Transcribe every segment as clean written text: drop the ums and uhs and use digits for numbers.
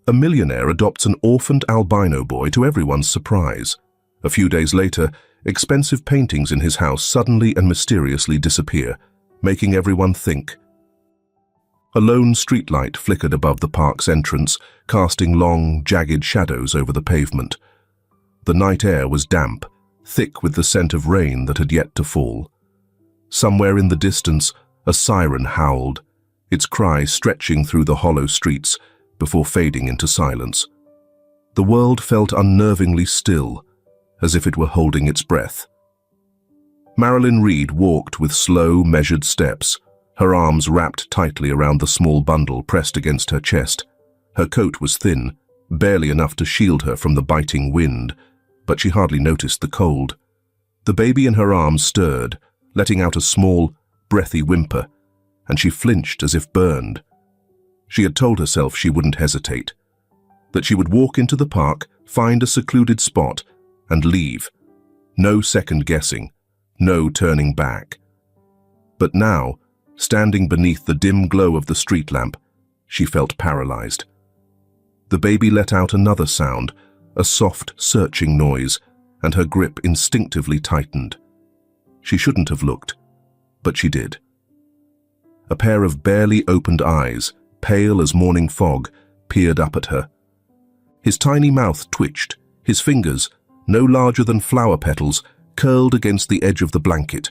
A millionaire adopts an orphaned albino boy to everyone's surprise. A few days later, expensive paintings in his house suddenly and mysteriously disappear, making everyone think. A lone streetlight flickered above the park's entrance, casting long, jagged shadows over the pavement. The night air was damp, thick with the scent of rain that had yet to fall. Somewhere in the distance, a siren howled, its cry stretching through the hollow streets before fading into silence. The world felt unnervingly still, as if it were holding its breath. Marilyn Reed walked with slow, measured steps, her arms wrapped tightly around the small bundle pressed against her chest. Her coat was thin, barely enough to shield her from the biting wind, but she hardly noticed the cold. The baby in her arms stirred, letting out a small, breathy whimper, and she flinched as if burned. She had told herself she wouldn't hesitate, that she would walk into the park, find a secluded spot, and leave. No second guessing, no turning back. But now, standing beneath the dim glow of the street lamp, she felt paralyzed. The baby let out another sound, a soft, searching noise, and her grip instinctively tightened. She shouldn't have looked, but she did. A pair of barely opened eyes, pale as morning fog, peered up at her. His tiny mouth twitched, his fingers, no larger than flower petals, curled against the edge of the blanket,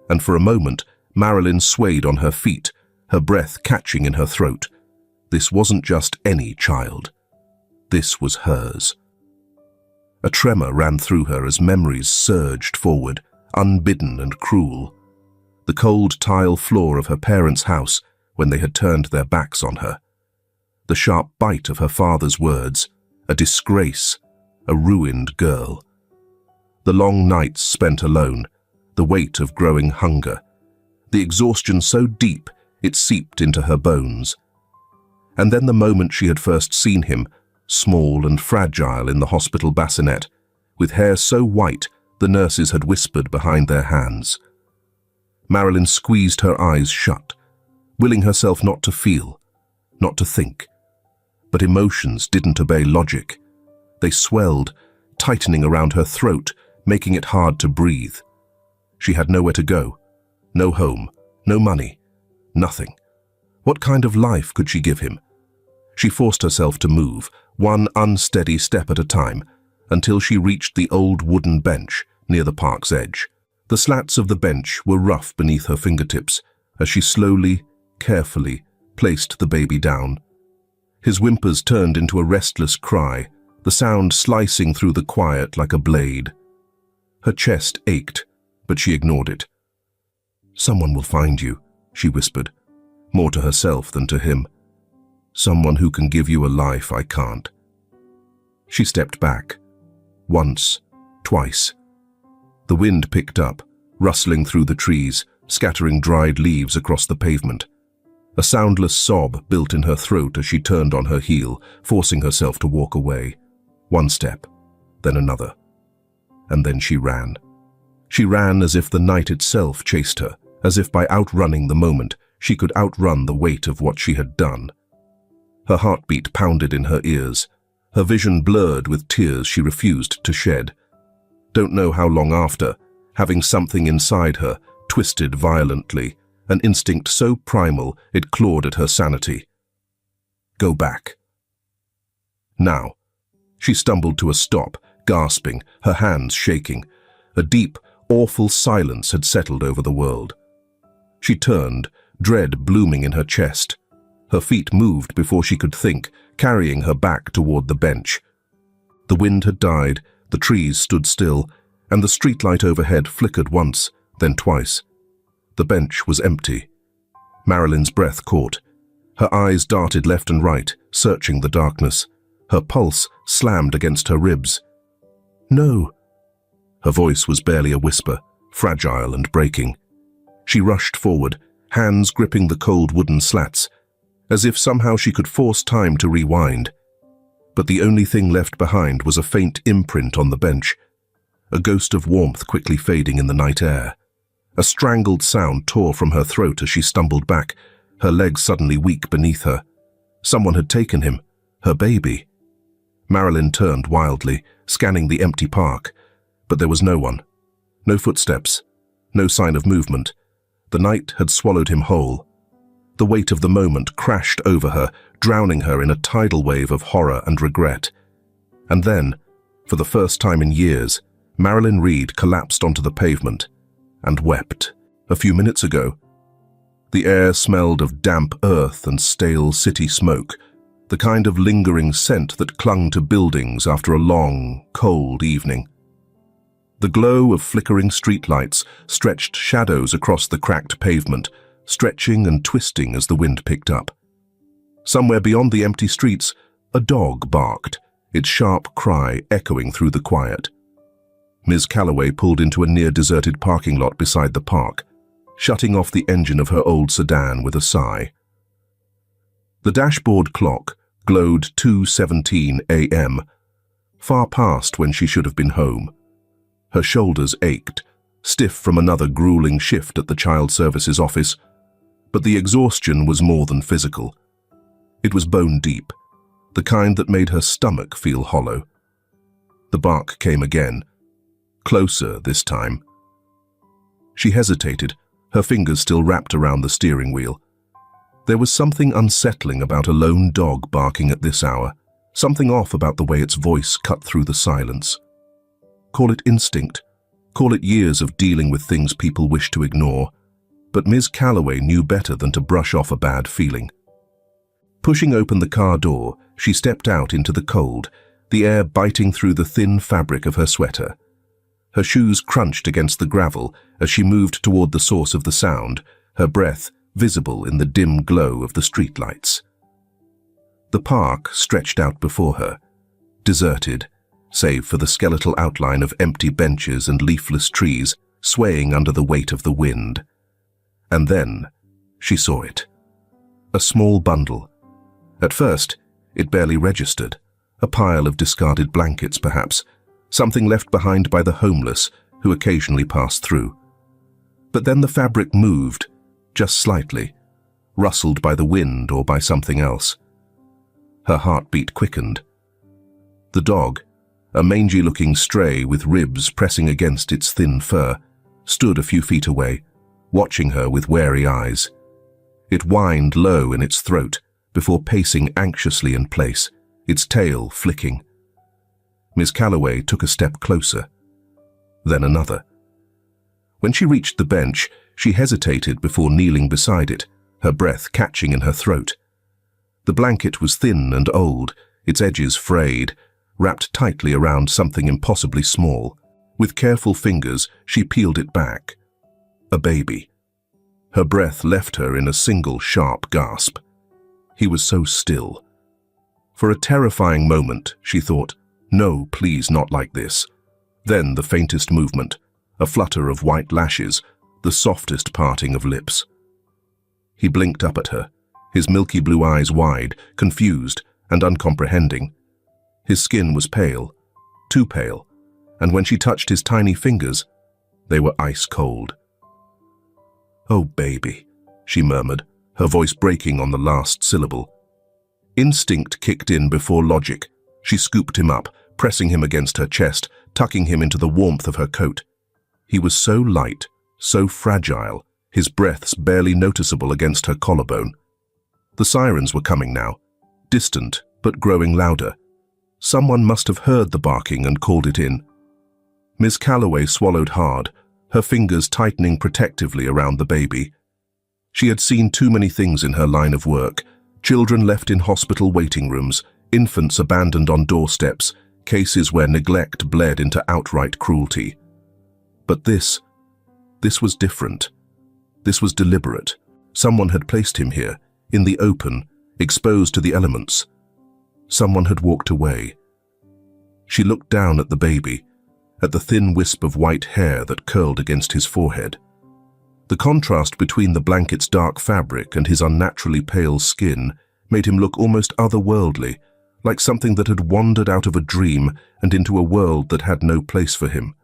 and for a moment, Marilyn swayed on her feet, her breath catching in her throat. This wasn't just any child. This was hers. A tremor ran through her as memories surged forward, unbidden and cruel. The cold tile floor of her parents' house when they had turned their backs on her. The sharp bite of her father's words, a disgrace, a ruined girl. The long nights spent alone, the weight of growing hunger, the exhaustion so deep it seeped into her bones. And then the moment she had first seen him, small and fragile in the hospital bassinet, with hair so white the nurses had whispered behind their hands. Marilyn squeezed her eyes shut, willing herself not to feel, not to think. But emotions didn't obey logic. They swelled, tightening around her throat, making it hard to breathe. She had nowhere to go, no home, no money, nothing. What kind of life could she give him? She forced herself to move, one unsteady step at a time, until she reached the old wooden bench near the park's edge. The slats of the bench were rough beneath her fingertips as she slowly, carefully placed the baby down. His whimpers turned into a restless cry, the sound slicing through the quiet like a blade. Her chest ached, but she ignored it. "Someone will find you," she whispered, more to herself than to him. "Someone who can give you a life I can't." She stepped back. Once, twice. The wind picked up, rustling through the trees, scattering dried leaves across the pavement. A soundless sob built in her throat as she turned on her heel, forcing herself to walk away. One step, then another. And then she ran. She ran as if the night itself chased her, as if by outrunning the moment, she could outrun the weight of what she had done. Her heartbeat pounded in her ears, her vision blurred with tears she refused to shed. Don't know how long after, having something inside her twisted violently, an instinct so primal it clawed at her sanity. Go back. Now. She stumbled to a stop, gasping, her hands shaking. A deep, awful silence had settled over the world. She turned, dread blooming in her chest. Her feet moved before she could think, carrying her back toward the bench. The wind had died, the trees stood still, and the streetlight overhead flickered once, then twice. The bench was empty. Marilyn's breath caught. Her eyes darted left and right, searching the darkness. Her pulse slammed against her ribs. "No." Her voice was barely a whisper, fragile and breaking. She rushed forward, hands gripping the cold wooden slats, as if somehow she could force time to rewind. But the only thing left behind was a faint imprint on the bench, a ghost of warmth quickly fading in the night air. A strangled sound tore from her throat as she stumbled back, her legs suddenly weak beneath her. Someone had taken him, Her baby. Marilyn turned wildly, scanning the empty park, but there was no one. No footsteps, no sign of movement. The night had swallowed him whole. The weight of the moment crashed over her, drowning her in a tidal wave of horror and regret. And then, for the first time in years, Marilyn Reed collapsed onto the pavement and wept. A few minutes ago, the air smelled of damp earth and stale city smoke, the kind of lingering scent that clung to buildings after a long, cold evening. The glow of flickering streetlights stretched shadows across the cracked pavement, stretching and twisting as the wind picked up. Somewhere beyond the empty streets, a dog barked, its sharp cry echoing through the quiet. Ms. Calloway pulled into a near-deserted parking lot beside the park, shutting off the engine of her old sedan with a sigh. The dashboard clock glowed 2:17 a.m., far past when she should have been home. Her shoulders ached, stiff from another grueling shift at the child services office, but the exhaustion was more than physical. It was bone deep, the kind that made her stomach feel hollow. The bark came again, closer this time. She hesitated, her fingers still wrapped around the steering wheel. There was something unsettling about a lone dog barking at this hour, something off about the way its voice cut through the silence. Call it instinct, call it years of dealing with things people wish to ignore, but Ms. Calloway knew better than to brush off a bad feeling. Pushing open the car door, she stepped out into the cold, the air biting through the thin fabric of her sweater. Her shoes crunched against the gravel as she moved toward the source of the sound, her breath visible in the dim glow of the streetlights. The park stretched out before her, deserted, save for the skeletal outline of empty benches and leafless trees swaying under the weight of the wind. And then she saw it. A small bundle. At first, it barely registered. A pile of discarded blankets, perhaps, something left behind by the homeless who occasionally passed through. But then the fabric moved, just slightly, rustled by the wind or by something else. Her heartbeat quickened. The dog, a mangy-looking stray with ribs pressing against its thin fur, stood a few feet away, watching her with wary eyes. It whined low in its throat before pacing anxiously in place, its tail flicking. Miss Calloway took a step closer, then another. When she reached the bench, she hesitated before kneeling beside it, her breath catching in her throat. The blanket was thin and old, its edges frayed, wrapped tightly around something impossibly small. With careful fingers, she peeled it back. A baby. Her breath left her in a single sharp gasp. He was so still. For a terrifying moment, she thought, "No, please, not like this." Then the faintest movement, a flutter of white lashes, the softest parting of lips. He blinked up at her, his milky blue eyes wide, confused and uncomprehending. His skin was pale, too pale, and when she touched his tiny fingers, they were ice cold. "Oh, baby," she murmured, her voice breaking on the last syllable. Instinct kicked in before logic. She scooped him up, pressing him against her chest, tucking him into the warmth of her coat. He was so light, so fragile, his breaths barely noticeable against her collarbone. The sirens were coming now, distant but growing louder. Someone must have heard the barking and called it in. Miss Calloway swallowed hard, her fingers tightening protectively around the baby. She had seen too many things in her line of work: children left in hospital waiting rooms, infants abandoned on doorsteps, cases where neglect bled into outright cruelty. But this was different. This was deliberate. Someone had placed him here, in the open, exposed to the elements. Someone had walked away. She looked down at the baby, at the thin wisp of white hair that curled against his forehead. The contrast between the blanket's dark fabric and his unnaturally pale skin made him look almost otherworldly, like something that had wandered out of a dream and into a world that had no place for him.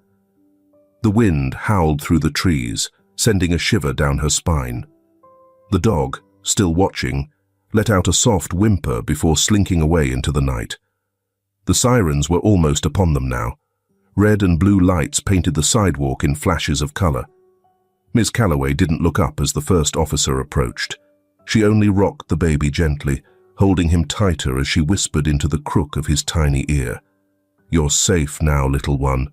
The wind howled through the trees, sending a shiver down her spine. The dog, still watching, let out a soft whimper before slinking away into the night. The sirens were almost upon them now. Red and blue lights painted the sidewalk in flashes of color. Miss Calloway didn't look up as the first officer approached. She only rocked the baby gently, holding him tighter as she whispered into the crook of his tiny ear. "You're safe now, little one."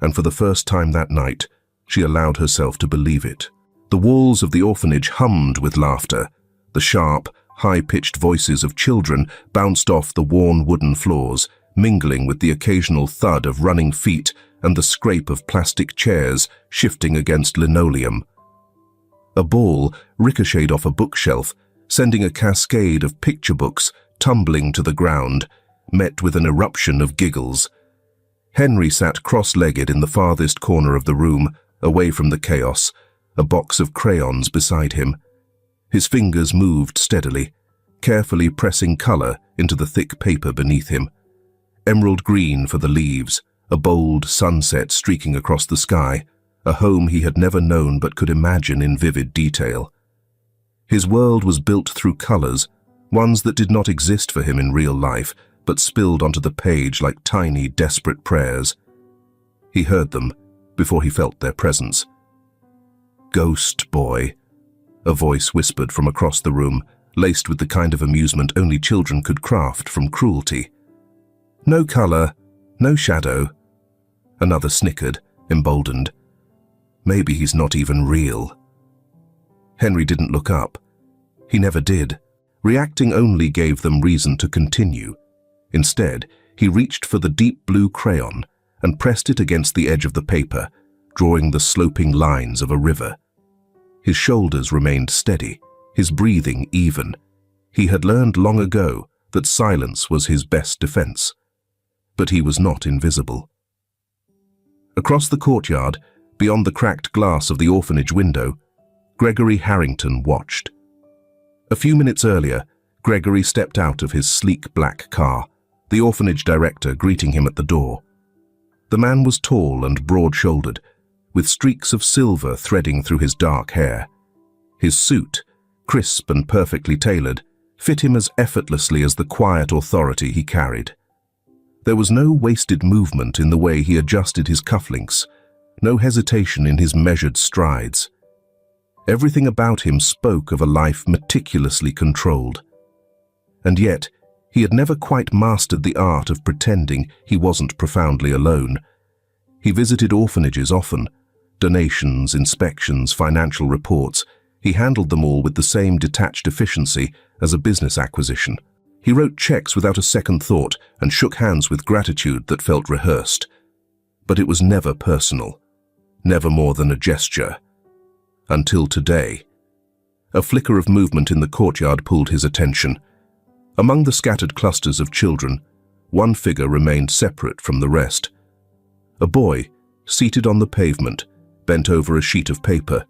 And for the first time that night, she allowed herself to believe it. The walls of the orphanage hummed with laughter. The sharp, high-pitched voices of children bounced off the worn wooden floors, mingling with the occasional thud of running feet and the scrape of plastic chairs shifting against linoleum. A ball ricocheted off a bookshelf, sending a cascade of picture books tumbling to the ground, met with an eruption of giggles. Henry sat cross-legged in the farthest corner of the room, away from the chaos, a box of crayons beside him. His fingers moved steadily, carefully pressing color into the thick paper beneath him. Emerald green for the leaves, a bold sunset streaking across the sky, a home he had never known but could imagine in vivid detail. His world was built through colors, ones that did not exist for him in real life, but spilled onto the page like tiny, desperate prayers. He heard them before he felt their presence. "Ghost boy," a voice whispered from across the room, laced with the kind of amusement only children could craft from cruelty. "No color, no shadow." Another snickered, emboldened. "Maybe he's not even real." Henry didn't look up. He never did. Reacting only gave them reason to continue. Instead, he reached for the deep blue crayon and pressed it against the edge of the paper, drawing the sloping lines of a river. His shoulders remained steady, his breathing even. He had learned long ago that silence was his best defense. But he was not invisible. Across the courtyard, beyond the cracked glass of the orphanage window, Gregory Harrington watched. A few minutes earlier, Gregory stepped out of his sleek black car, the orphanage director greeting him at the door. The man was tall and broad-shouldered, with streaks of silver threading through his dark hair. His suit, crisp and perfectly tailored, fit him as effortlessly as the quiet authority he carried. There was no wasted movement in the way he adjusted his cufflinks, no hesitation in his measured strides. Everything about him spoke of a life meticulously controlled. And yet, he had never quite mastered the art of pretending he wasn't profoundly alone. He visited orphanages often. Donations, inspections, financial reports. He handled them all with the same detached efficiency as a business acquisition. He wrote checks without a second thought and shook hands with gratitude that felt rehearsed. But it was never personal, never more than a gesture. Until today. A flicker of movement in the courtyard pulled his attention. Among the scattered clusters of children, one figure remained separate from the rest. A boy, seated on the pavement, bent over a sheet of paper.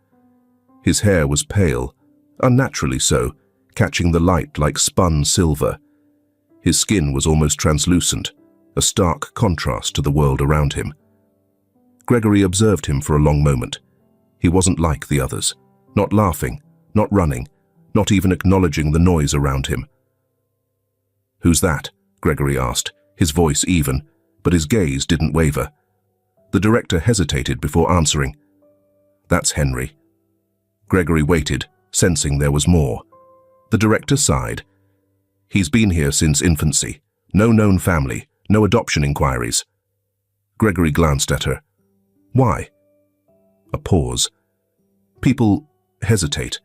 His hair was pale, unnaturally so, catching the light like spun silver. His skin was almost translucent, a stark contrast to the world around him. Gregory observed him for a long moment. He wasn't like the others, not laughing, not running, not even acknowledging the noise around him. "Who's that?" Gregory asked, his voice even, but his gaze didn't waver. The director hesitated before answering. "That's Henry." Gregory waited, sensing there was more. The director sighed. "He's been here since infancy. No known family, no adoption inquiries." Gregory glanced at her. "Why?" A pause. "People hesitate.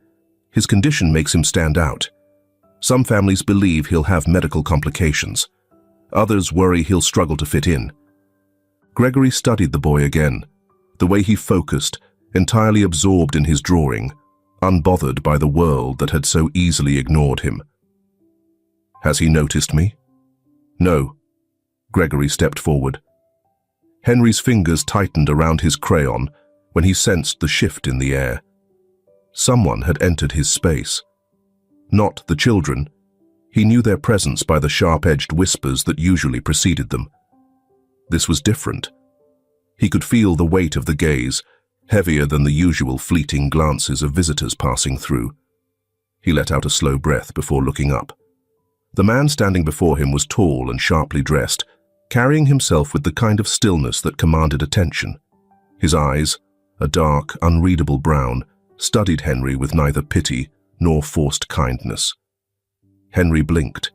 His condition makes him stand out. Some families believe he'll have medical complications. Others worry he'll struggle to fit in." Gregory studied the boy again, the way he focused, entirely absorbed in his drawing, unbothered by the world that had so easily ignored him. "Has he noticed me?" "No." Gregory stepped forward. Henry's fingers tightened around his crayon when he sensed the shift in the air. Someone had entered his space. Not the children. He knew their presence by the sharp-edged whispers that usually preceded them. This was different. He could feel the weight of the gaze, heavier than the usual fleeting glances of visitors passing through. He let out a slow breath before looking up. The man standing before him was tall and sharply dressed, carrying himself with the kind of stillness that commanded attention. His eyes, a dark, unreadable brown, studied Henry with neither pity nor forced kindness. Henry blinked.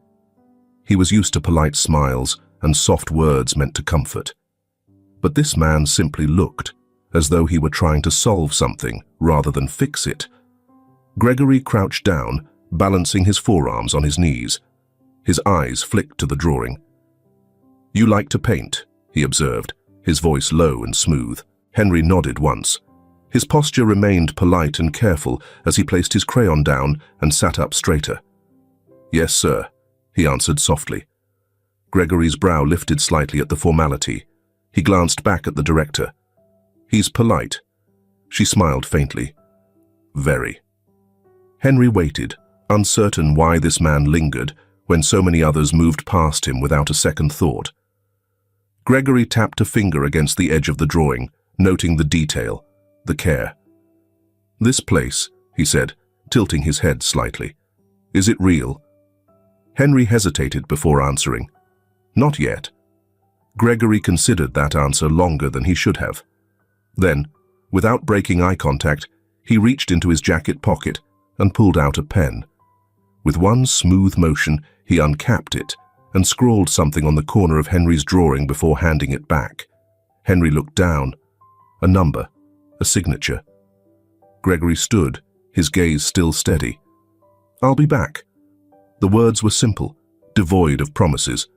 He was used to polite smiles and soft words meant to comfort. But this man simply looked, as though he were trying to solve something rather than fix it. Gregory crouched down, balancing his forearms on his knees. His eyes flicked to the drawing. "You like to paint," he observed, his voice low and smooth. Henry nodded once. His posture remained polite and careful as he placed his crayon down and sat up straighter. "Yes, sir," he answered softly. Gregory's brow lifted slightly at the formality. He glanced back at the director. "He's polite." She smiled faintly. "Very." Henry waited, uncertain why this man lingered when so many others moved past him without a second thought. Gregory tapped a finger against the edge of the drawing, noting the detail, the care. "This place," he said, tilting his head slightly. "Is it real?" Henry hesitated before answering. "Not yet." Gregory considered that answer longer than he should have. Then, without breaking eye contact, he reached into his jacket pocket and pulled out a pen. With one smooth motion, he uncapped it and scrawled something on the corner of Henry's drawing before handing it back. Henry looked down. A number, a signature. Gregory stood, his gaze still steady. "I'll be back." The words were simple, devoid of promises,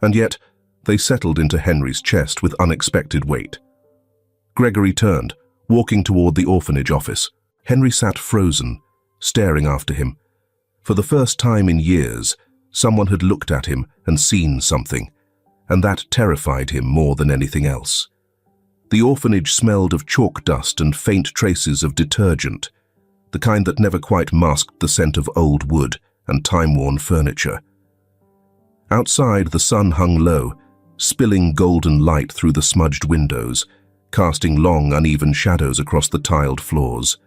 and yet they settled into Henry's chest with unexpected weight. Gregory turned, walking toward the orphanage office. Henry sat frozen, staring after him. For the first time in years, someone had looked at him and seen something, and that terrified him more than anything else. The orphanage smelled of chalk dust and faint traces of detergent, the kind that never quite masked the scent of old wood and time-worn furniture. Outside, the sun hung low, spilling golden light through the smudged windows, casting long, uneven shadows across the tiled floors.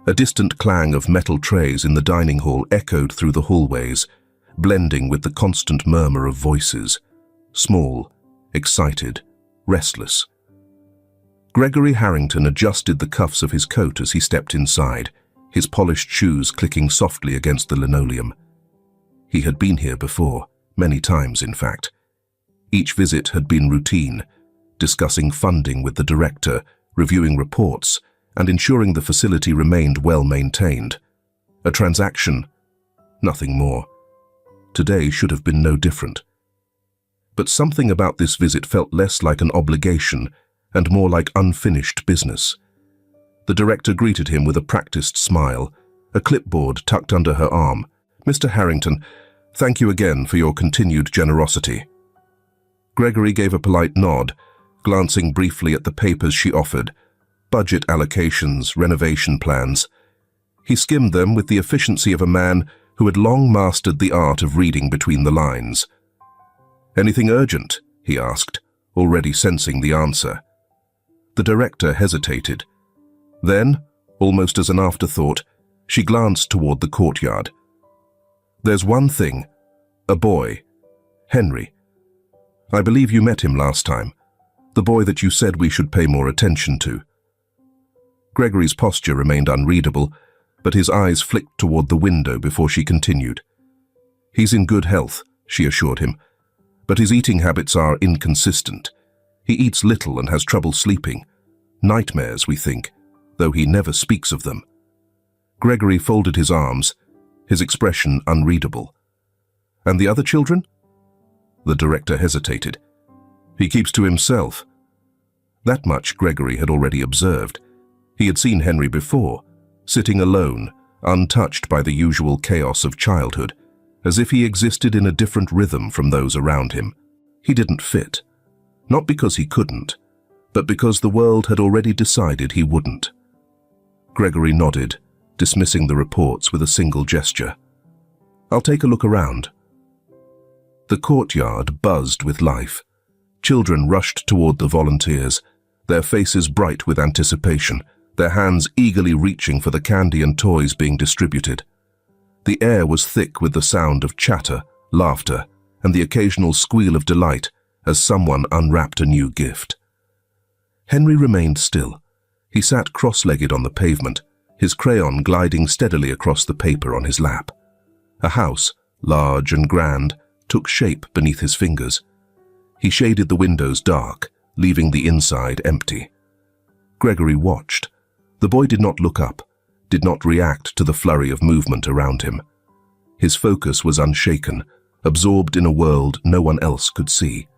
A distant clang of metal trays in the dining hall echoed through the hallways, blending with the constant murmur of voices, small, excited, restless. Gregory Harrington adjusted the cuffs of his coat as he stepped inside, his polished shoes clicking softly against the linoleum. He had been here before, many times in fact. Each visit had been routine, discussing funding with the director, reviewing reports, and ensuring the facility remained well maintained. A transaction, nothing more. Today should have been no different. But something about this visit felt less like an obligation and more like unfinished business. The director greeted him with a practiced smile, a clipboard tucked under her arm. "Mr. Harrington, thank you again for your continued generosity." Gregory gave a polite nod, glancing briefly at the papers she offered, budget allocations, renovation plans. He skimmed them with the efficiency of a man who had long mastered the art of reading between the lines. "Anything urgent?" he asked, already sensing the answer. The director hesitated. Then, almost as an afterthought, she glanced toward the courtyard. "There's one thing. A boy. Henry. I believe you met him last time. The boy that you said we should pay more attention to." Gregory's posture remained unreadable, but his eyes flicked toward the window before she continued. "He's in good health," she assured him, "but his eating habits are inconsistent. He eats little and has trouble sleeping. Nightmares, we think, though he never speaks of them." Gregory folded his arms, his expression unreadable. "And the other children?" The director hesitated. "He keeps to himself." That much Gregory had already observed. He had seen Henry before, sitting alone, untouched by the usual chaos of childhood, as if he existed in a different rhythm from those around him. He didn't fit. Not because he couldn't, but because the world had already decided he wouldn't. Gregory nodded, dismissing the reports with a single gesture. "I'll take a look around." The courtyard buzzed with life. Children rushed toward the volunteers, their faces bright with anticipation, their hands eagerly reaching for the candy and toys being distributed. The air was thick with the sound of chatter, laughter, and the occasional squeal of delight as someone unwrapped a new gift. Henry remained still. He sat cross-legged on the pavement, his crayon gliding steadily across the paper on his lap. A house, large and grand, took shape beneath his fingers. He shaded the windows dark, leaving the inside empty. Gregory watched. The boy did not look up, did not react to the flurry of movement around him. His focus was unshaken, absorbed in a world no one else could see.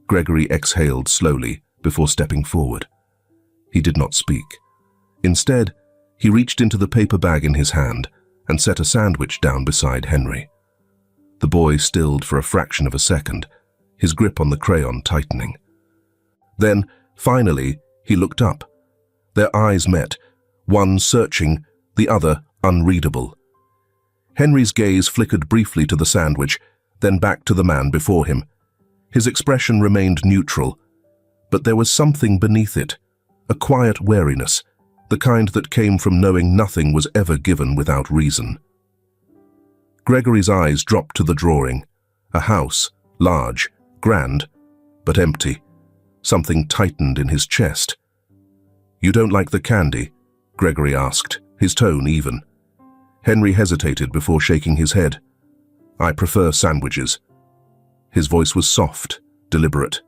Gregory exhaled slowly before stepping forward. He did not speak. Instead, he reached into the paper bag in his hand and set a sandwich down beside Henry. The boy stilled for a fraction of a second, his grip on the crayon tightening. Then, finally, he looked up. Their eyes met, one searching, the other unreadable. Henry's gaze flickered briefly to the sandwich, then back to the man before him. His expression remained neutral, but there was something beneath it, a quiet wariness, the kind that came from knowing nothing was ever given without reason. Gregory's eyes dropped to the drawing, a house, large, grand, but empty. Something tightened in his chest. "You don't like the candy?" Gregory asked, his tone even. Henry hesitated before shaking his head. "I prefer sandwiches." His voice was soft, deliberate.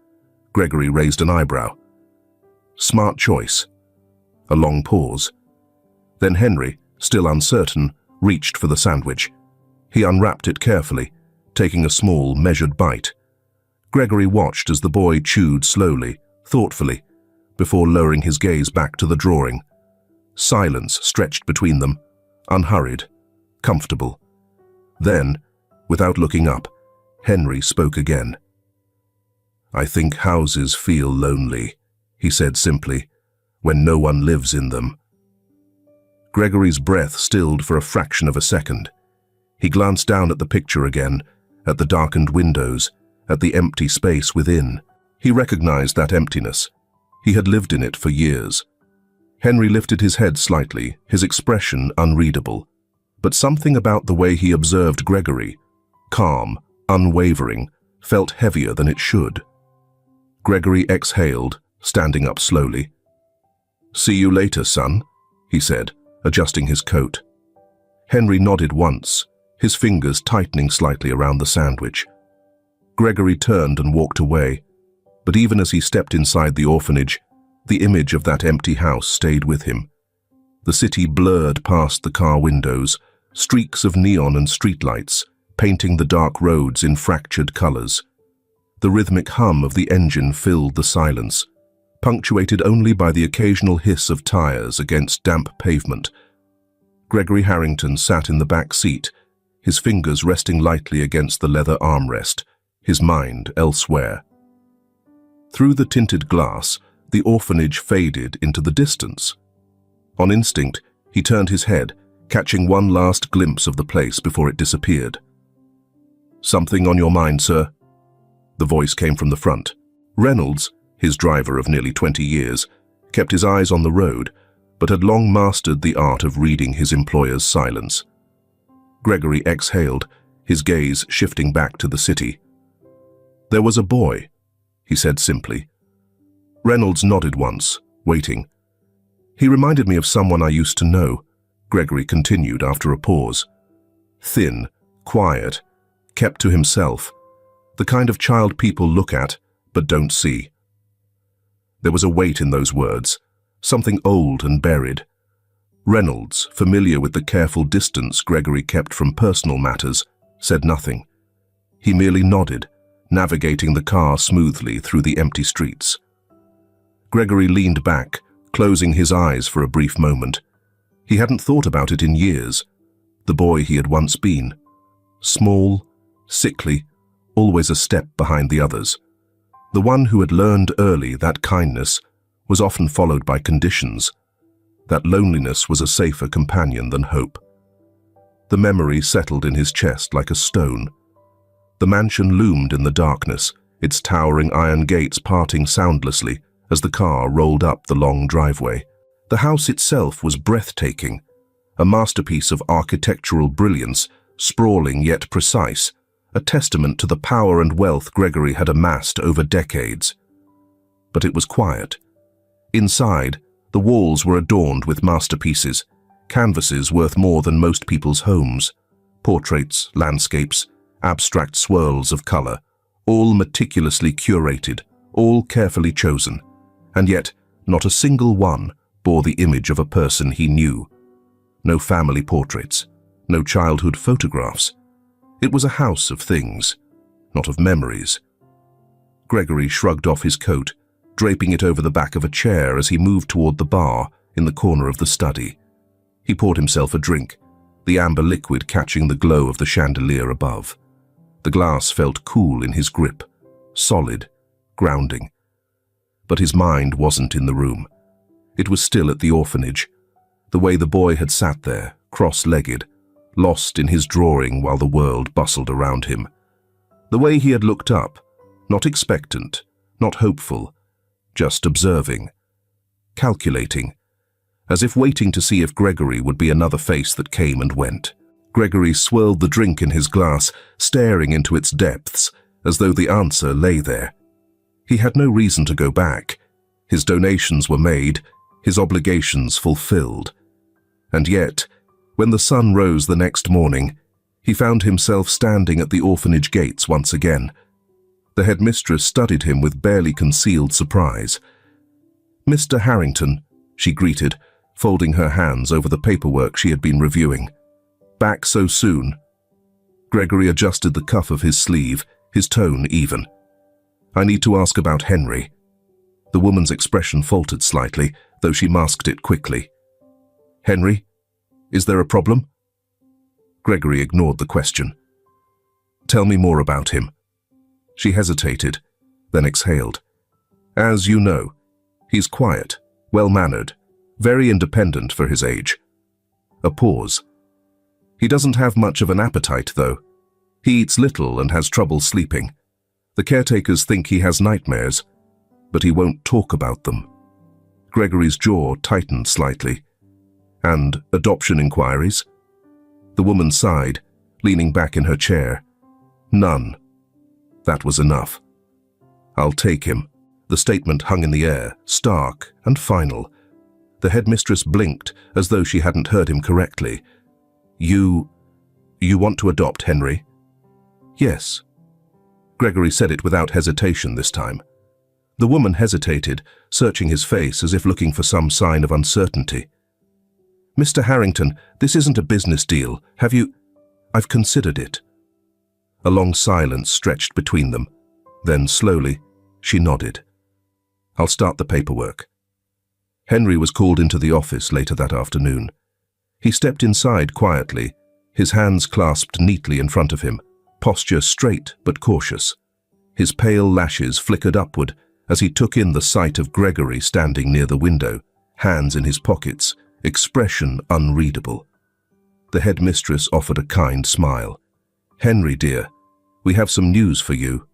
Gregory raised an eyebrow. "Smart choice." A long pause. Then Henry, still uncertain, reached for the sandwich. He unwrapped it carefully, taking a small, measured bite. Gregory watched as the boy chewed slowly, thoughtfully, before lowering his gaze back to the drawing. Silence stretched between them, unhurried, comfortable. Then, without looking up, Henry spoke again. "I think houses feel lonely," he said simply, "when no one lives in them." Gregory's breath stilled for a fraction of a second. He glanced down at the picture again, at the darkened windows, at the empty space within. He recognized that emptiness. He had lived in it for years. Henry lifted his head slightly, his expression unreadable. But something about the way he observed Gregory, calm, unwavering, felt heavier than it should. Gregory exhaled, standing up slowly. "See you later, son," he said, adjusting his coat. Henry nodded once, his fingers tightening slightly around the sandwich. Gregory turned and walked away, but even as he stepped inside the orphanage, the image of that empty house stayed with him. The city blurred past the car windows, streaks of neon and streetlights, painting the dark roads in fractured colors. The rhythmic hum of the engine filled the silence, punctuated only by the occasional hiss of tires against damp pavement. Gregory Harrington sat in the back seat, his fingers resting lightly against the leather armrest, his mind elsewhere. Through the tinted glass, the orphanage faded into the distance. On instinct, he turned his head, catching one last glimpse of the place before it disappeared. "Something on your mind, sir?" The voice came from the front. Reynolds, his driver of nearly 20 years, kept his eyes on the road, but had long mastered the art of reading his employer's silence. Gregory exhaled, his gaze shifting back to the city. "There was a boy," he said simply. Reynolds nodded once, waiting. "He reminded me of someone I used to know," Gregory continued after a pause. "Thin, quiet, kept to himself, the kind of child people look at but don't see." There was a weight in those words, something old and buried. Reynolds, familiar with the careful distance Gregory kept from personal matters, said nothing. He merely nodded, navigating the car smoothly through the empty streets. Gregory leaned back, closing his eyes for a brief moment. He hadn't thought about it in years. The boy he had once been. Small, sickly, always a step behind the others. The one who had learned early that kindness was often followed by conditions, that loneliness was a safer companion than hope. The memory settled in his chest like a stone. The mansion loomed in the darkness, its towering iron gates parting soundlessly as the car rolled up the long driveway. The house itself was breathtaking, a masterpiece of architectural brilliance, sprawling yet precise, a testament to the power and wealth Gregory had amassed over decades. But it was quiet. Inside, the walls were adorned with masterpieces, canvases worth more than most people's homes, portraits, landscapes, abstract swirls of color, all meticulously curated, all carefully chosen, and yet not a single one bore the image of a person he knew. No family portraits, no childhood photographs. It was a house of things, not of memories. Gregory shrugged off his coat, draping it over the back of a chair as he moved toward the bar in the corner of the study. He poured himself a drink, the amber liquid catching the glow of the chandelier above. The glass felt cool in his grip, solid, grounding. But his mind wasn't in the room. It was still at the orphanage, the way the boy had sat there, cross-legged, lost in his drawing while the world bustled around him. The way he had looked up, not expectant, not hopeful, just observing, calculating, as if waiting to see if Gregory would be another face that came and went. Gregory swirled the drink in his glass, staring into its depths, as though the answer lay there. He had no reason to go back. His donations were made, his obligations fulfilled. And yet, when the sun rose the next morning, he found himself standing at the orphanage gates once again. The headmistress studied him with barely concealed surprise. "Mr. Harrington," she greeted, folding her hands over the paperwork she had been reviewing. "Back so soon?" Gregory adjusted the cuff of his sleeve, his tone even. "I need to ask about Henry." The woman's expression faltered slightly, though she masked it quickly. "Henry? Is there a problem?" Gregory ignored the question. "Tell me more about him." She hesitated, then exhaled. "As you know, he's quiet, well-mannered, very independent for his age." A pause. "He doesn't have much of an appetite, though. He eats little and has trouble sleeping. The caretakers think he has nightmares, but he won't talk about them." Gregory's jaw tightened slightly. "And adoption inquiries?" The woman sighed, leaning back in her chair. "None." That was enough. "I'll take him." The statement hung in the air, stark and final. The headmistress blinked as though she hadn't heard him correctly. You want to adopt Henry?" "Yes." Gregory said it without hesitation this time. The woman hesitated, searching his face as if looking for some sign of uncertainty. "Mr. Harrington, this isn't a business deal. Have you—" "I've considered it." A long silence stretched between them. Then, slowly, she nodded. "I'll start the paperwork." Henry was called into the office later that afternoon. He stepped inside quietly, his hands clasped neatly in front of him, posture straight but cautious. His pale lashes flickered upward as he took in the sight of Gregory standing near the window, hands in his pockets, expression unreadable. The headmistress offered a kind smile. "Henry, dear, we have some news for you."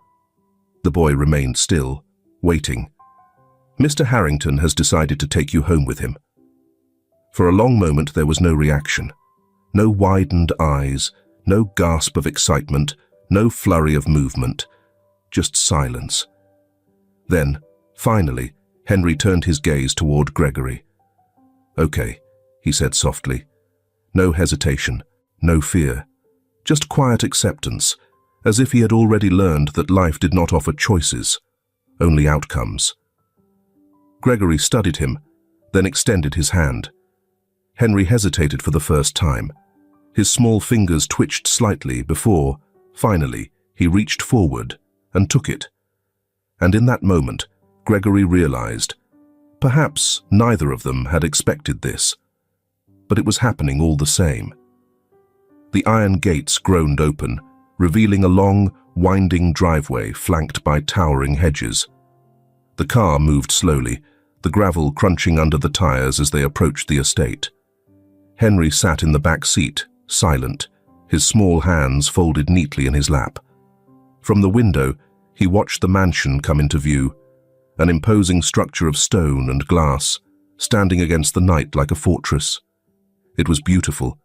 The boy remained still, waiting. "Mr. Harrington has decided to take you home with him." For a long moment there was no reaction. No widened eyes, no gasp of excitement, no flurry of movement, just silence. Then, finally, Henry turned his gaze toward Gregory. "Okay," he said softly. No hesitation, no fear, just quiet acceptance, as if he had already learned that life did not offer choices, only outcomes. Gregory studied him, then extended his hand. Henry hesitated for the first time. His small fingers twitched slightly before, finally, he reached forward and took it. And in that moment, Gregory realized, perhaps neither of them had expected this, but it was happening all the same. The iron gates groaned open, revealing a long, winding driveway flanked by towering hedges. The car moved slowly, the gravel crunching under the tires as they approached the estate. Henry sat in the back seat, silent, his small hands folded neatly in his lap. From the window, he watched the mansion come into view, an imposing structure of stone and glass, standing against the night like a fortress. It was beautiful,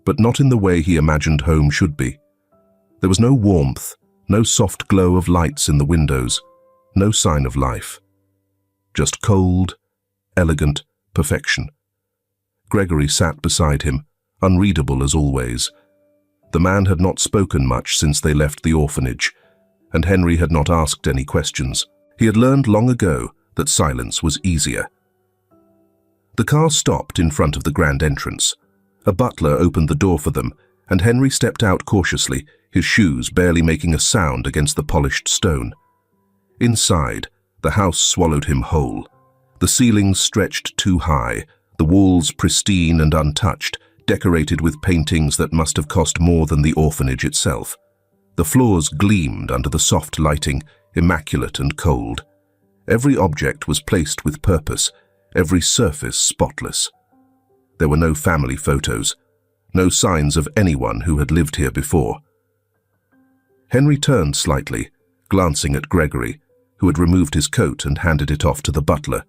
but not in the way he imagined home should be. There was no warmth, no soft glow of lights in the windows, no sign of life. Just cold, elegant perfection. Gregory sat beside him, unreadable as always. The man had not spoken much since they left the orphanage, and Henry had not asked any questions. He had learned long ago that silence was easier. The car stopped in front of the grand entrance. A butler opened the door for them, and Henry stepped out cautiously, his shoes barely making a sound against the polished stone. Inside, the house swallowed him whole. The ceilings stretched too high, the walls pristine and untouched, decorated with paintings that must have cost more than the orphanage itself. The floors gleamed under the soft lighting, immaculate and cold. Every object was placed with purpose, every surface spotless. There were no family photos, no signs of anyone who had lived here before. Henry turned slightly, glancing at Gregory, who had removed his coat and handed it off to the butler.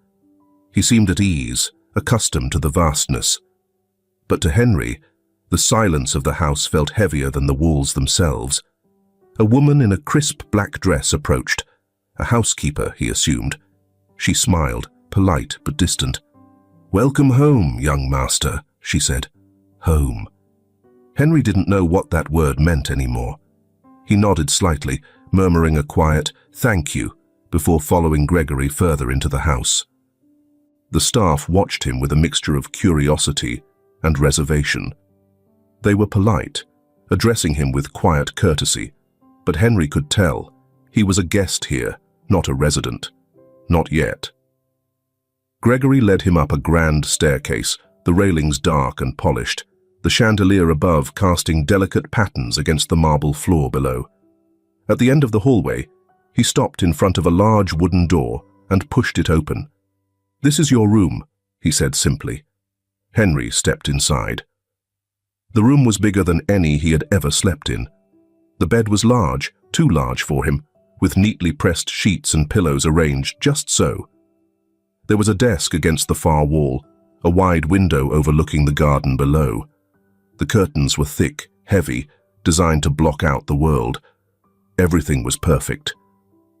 He seemed at ease, accustomed to the vastness. But to Henry, the silence of the house felt heavier than the walls themselves. A woman in a crisp black dress approached. A housekeeper, he assumed. She smiled, polite but distant. "Welcome home, young master," she said. Home. Henry didn't know what that word meant anymore. He nodded slightly, murmuring a quiet, "Thank you," before following Gregory further into the house. The staff watched him with a mixture of curiosity and reservation. They were polite, addressing him with quiet courtesy, but Henry could tell he was a guest here, not a resident. Not yet. Gregory led him up a grand staircase, the railings dark and polished, the chandelier above casting delicate patterns against the marble floor below. At the end of the hallway, he stopped in front of a large wooden door and pushed it open. "This is your room," he said simply. Henry stepped inside. The room was bigger than any he had ever slept in. The bed was large, too large for him, with neatly pressed sheets and pillows arranged just so. There was a desk against the far wall, a wide window overlooking the garden below. The curtains were thick, heavy, designed to block out the world. Everything was perfect.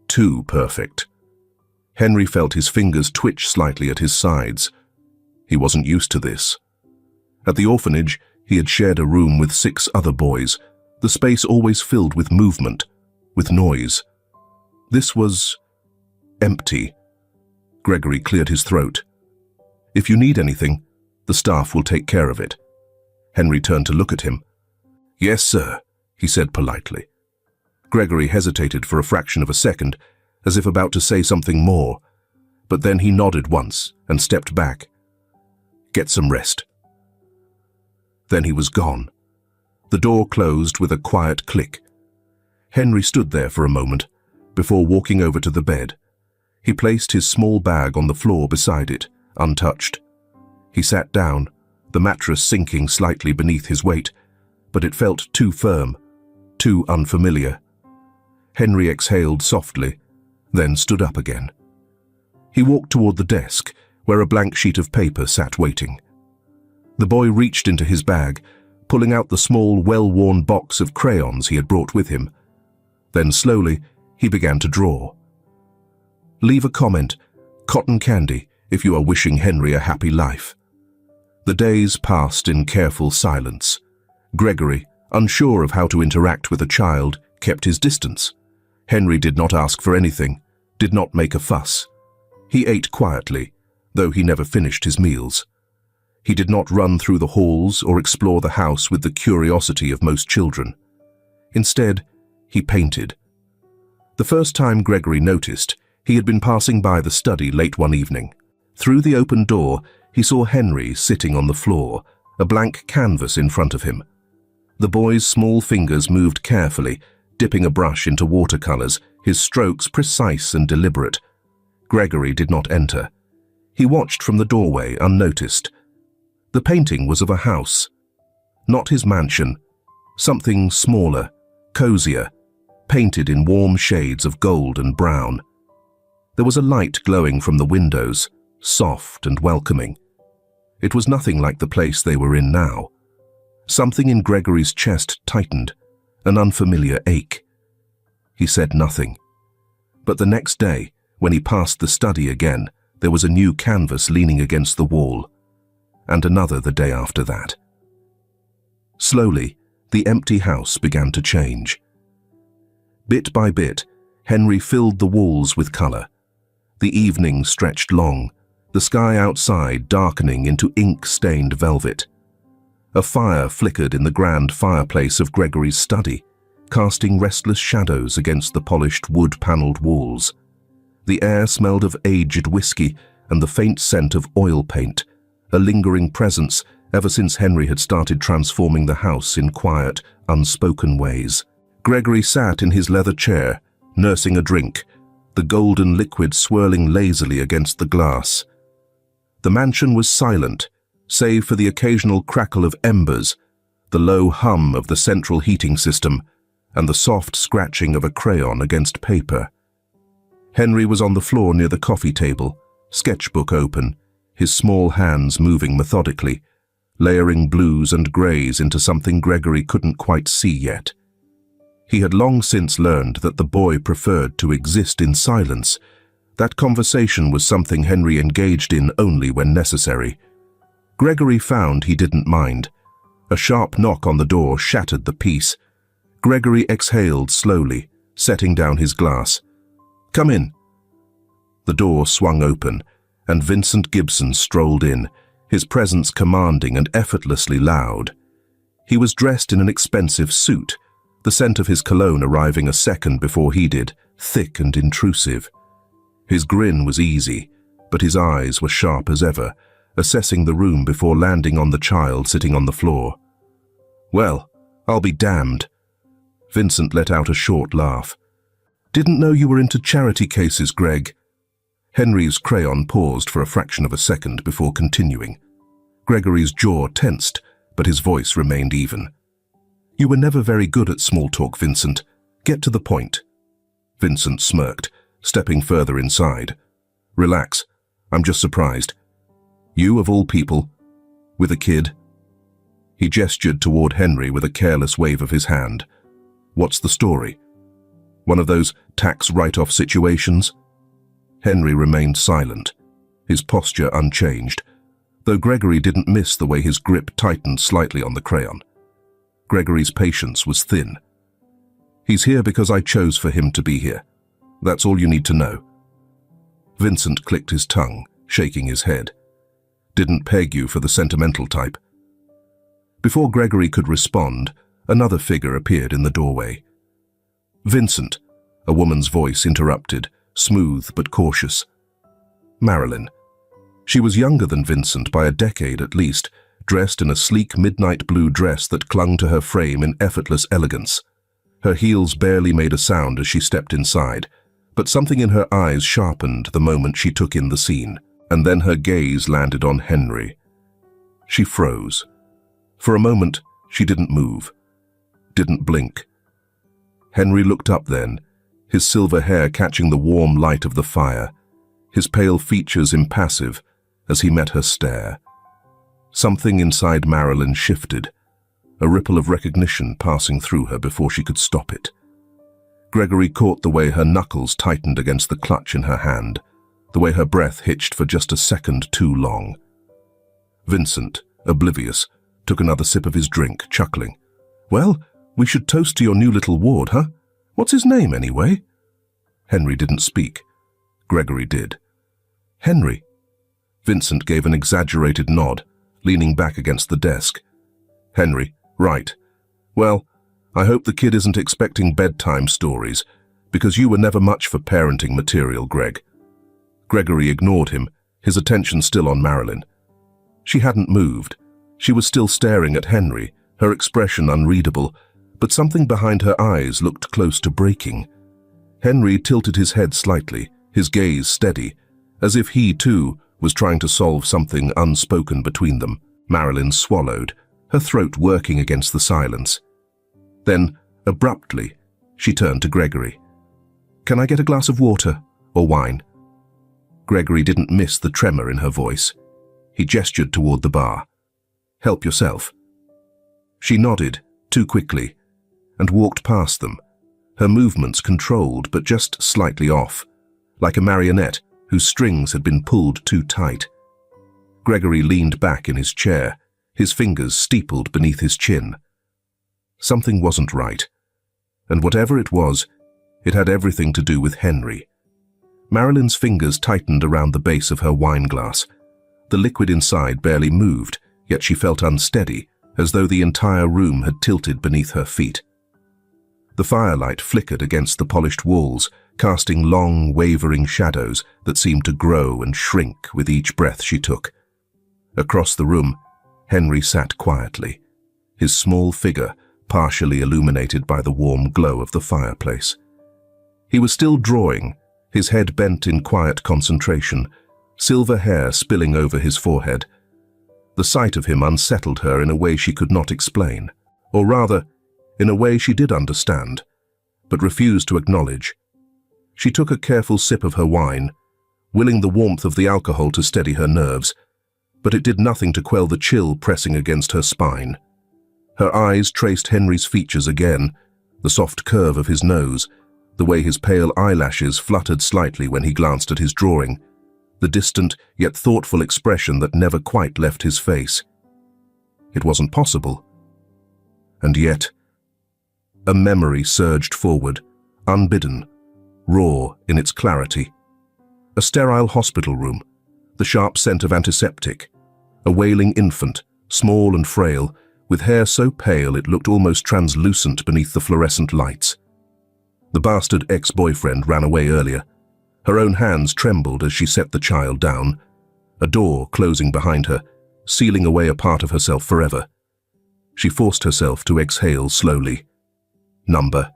Too perfect. Henry felt his fingers twitch slightly at his sides. He wasn't used to this. At the orphanage, he had shared a room with 6 other boys, the space always filled with movement, with noise. This was empty. Gregory cleared his throat. "If you need anything, the staff will take care of it." Henry turned to look at him. "Yes, sir," he said politely. Gregory hesitated for a fraction of a second, as if about to say something more, but then he nodded once and stepped back. "Get some rest." Then he was gone. The door closed with a quiet click. Henry stood there for a moment, before walking over to the bed. He placed his small bag on the floor beside it, untouched. He sat down, the mattress sinking slightly beneath his weight, but it felt too firm, too unfamiliar. Henry exhaled softly, then stood up again. He walked toward the desk, where a blank sheet of paper sat waiting. The boy reached into his bag, pulling out the small, well-worn box of crayons he had brought with him. Then slowly, he began to draw. "Leave a comment, cotton candy, if you are wishing Henry a happy life." The days passed in careful silence. Gregory, unsure of how to interact with a child, kept his distance. Henry did not ask for anything, did not make a fuss. He ate quietly, though he never finished his meals. He did not run through the halls or explore the house with the curiosity of most children. Instead, he painted. The first time Gregory noticed, he had been passing by the study late one evening. Through the open door, he saw Henry sitting on the floor, a blank canvas in front of him. The boy's small fingers moved carefully, dipping a brush into watercolors, his strokes precise and deliberate. Gregory did not enter. He watched from the doorway, unnoticed. The painting was of a house. Not his mansion. Something smaller, cozier, painted in warm shades of gold and brown. There was a light glowing from the windows, soft and welcoming. It was nothing like the place they were in now. Something in Gregory's chest tightened, an unfamiliar ache. He said nothing. But the next day, when he passed the study again, there was a new canvas leaning against the wall, and another the day after that. Slowly, the empty house began to change. Bit by bit, Henry filled the walls with color. The evening stretched long, the sky outside darkening into ink-stained velvet. A fire flickered in the grand fireplace of Gregory's study, casting restless shadows against the polished wood-paneled walls. The air smelled of aged whiskey and the faint scent of oil paint, a lingering presence ever since Henry had started transforming the house in quiet, unspoken ways. Gregory sat in his leather chair, nursing a drink, the golden liquid swirling lazily against the glass. The mansion was silent, save for the occasional crackle of embers, the low hum of the central heating system, and the soft scratching of a crayon against paper. Henry was on the floor near the coffee table, sketchbook open, his small hands moving methodically, layering blues and greys into something Gregory couldn't quite see yet. He had long since learned that the boy preferred to exist in silence. That conversation was something Henry engaged in only when necessary. Gregory found he didn't mind. A sharp knock on the door shattered the peace. Gregory exhaled slowly, setting down his glass. "Come in." The door swung open, and Vincent Gibson strolled in, his presence commanding and effortlessly loud. He was dressed in an expensive suit, the scent of his cologne arriving a second before he did, thick and intrusive. His grin was easy, but his eyes were sharp as ever, assessing the room before landing on the child sitting on the floor. "Well, I'll be damned." Vincent let out a short laugh. "Didn't know you were into charity cases, Greg." Henry's crayon paused for a fraction of a second before continuing. Gregory's jaw tensed, but his voice remained even. "You were never very good at small talk, Vincent. Get to the point." Vincent smirked, stepping further inside. "Relax. I'm just surprised. You, of all people, with a kid?" He gestured toward Henry with a careless wave of his hand. "What's the story? One of those tax write-off situations?" Henry remained silent, his posture unchanged, though Gregory didn't miss the way his grip tightened slightly on the crayon. Gregory's patience was thin. "He's here because I chose for him to be here. That's all you need to know." Vincent clicked his tongue, shaking his head. "Didn't peg you for the sentimental type." Before Gregory could respond, another figure appeared in the doorway. "Vincent," a woman's voice interrupted, smooth but cautious. "Marilyn." She was younger than Vincent by a decade at least, dressed in a sleek midnight blue dress that clung to her frame in effortless elegance. Her heels barely made a sound as she stepped inside, but something in her eyes sharpened the moment she took in the scene, and then her gaze landed on Henry. She froze. For a moment, she didn't move, didn't blink. Henry looked up then, his silver hair catching the warm light of the fire, his pale features impassive as he met her stare. Something inside Marilyn shifted, a ripple of recognition passing through her before she could stop it. Gregory caught the way her knuckles tightened against the clutch in her hand, the way her breath hitched for just a second too long. Vincent, oblivious, took another sip of his drink, chuckling. "Well, we should toast to your new little ward, huh? What's his name, anyway?" Henry didn't speak. Gregory did. "Henry." Vincent gave an exaggerated nod, leaning back against the desk. "Henry, right. Well, I hope the kid isn't expecting bedtime stories, because you were never much for parenting material, Greg." Gregory ignored him, his attention still on Marilyn. She hadn't moved. She was still staring at Henry, her expression unreadable, but something behind her eyes looked close to breaking. Henry tilted his head slightly, his gaze steady, as if he, too, was trying to solve something unspoken between them. Marilyn swallowed, her throat working against the silence. Then, abruptly, she turned to Gregory. "Can I get a glass of water or wine?" Gregory didn't miss the tremor in her voice. He gestured toward the bar. "Help yourself." She nodded, too quickly, and walked past them, her movements controlled but just slightly off, like a marionette whose strings had been pulled too tight. Gregory leaned back in his chair, his fingers steepled beneath his chin. Something wasn't right, and whatever it was, it had everything to do with Henry. Marilyn's fingers tightened around the base of her wine glass. The liquid inside barely moved, yet she felt unsteady, as though the entire room had tilted beneath her feet. The firelight flickered against the polished walls, casting long, wavering shadows that seemed to grow and shrink with each breath she took. Across the room, Henry sat quietly, his small figure partially illuminated by the warm glow of the fireplace. He was still drawing, his head bent in quiet concentration, silver hair spilling over his forehead. The sight of him unsettled her in a way she could not explain, or rather, in a way she did understand, but refused to acknowledge. She took a careful sip of her wine, willing the warmth of the alcohol to steady her nerves, but it did nothing to quell the chill pressing against her spine. Her eyes traced Henry's features again, the soft curve of his nose, the way his pale eyelashes fluttered slightly when he glanced at his drawing, the distant yet thoughtful expression that never quite left his face. It wasn't possible. And yet, a memory surged forward, unbidden, raw in its clarity. A sterile hospital room, the sharp scent of antiseptic, a wailing infant, small and frail, with hair so pale it looked almost translucent beneath the fluorescent lights. The bastard ex-boyfriend ran away earlier. Her own hands trembled as she set the child down, a door closing behind her, sealing away a part of herself forever. She forced herself to exhale slowly. Number.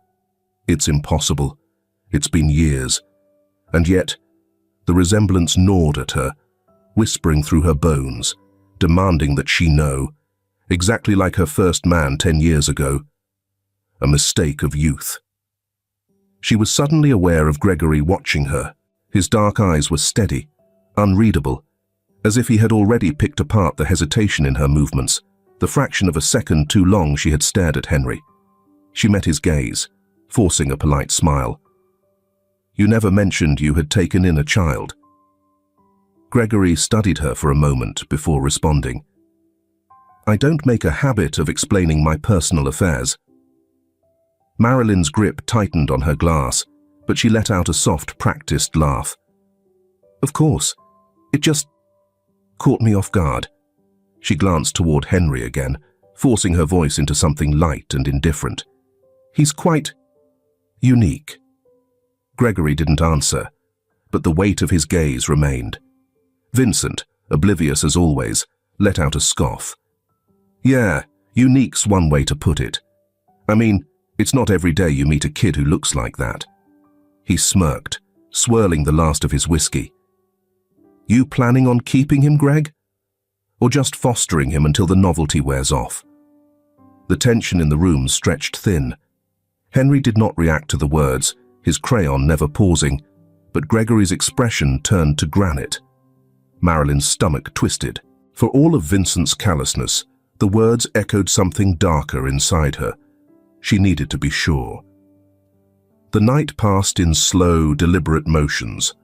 It's impossible. It's been years. And yet, the resemblance gnawed at her, whispering through her bones, demanding that she know, exactly like her first man 10 years ago. A mistake of youth. She was suddenly aware of Gregory watching her. His dark eyes were steady, unreadable, as if he had already picked apart the hesitation in her movements, the fraction of a second too long she had stared at Henry. She met his gaze, forcing a polite smile. "You never mentioned you had taken in a child." Gregory studied her for a moment before responding. "I don't make a habit of explaining my personal affairs." Marilyn's grip tightened on her glass, but she let out a soft, practiced laugh. "Of course. It just caught me off guard." She glanced toward Henry again, forcing her voice into something light and indifferent. "He's quite unique." Gregory didn't answer, but the weight of his gaze remained. Vincent, oblivious as always, let out a scoff. "Yeah, unique's one way to put it. I mean, it's not every day you meet a kid who looks like that." He smirked, swirling the last of his whiskey. "You planning on keeping him, Greg? Or just fostering him until the novelty wears off?" The tension in the room stretched thin. Henry did not react to the words, his crayon never pausing, but Gregory's expression turned to granite. Marilyn's stomach twisted. For all of Vincent's callousness, the words echoed something darker inside her. She needed to be sure. The night passed in slow, deliberate motions.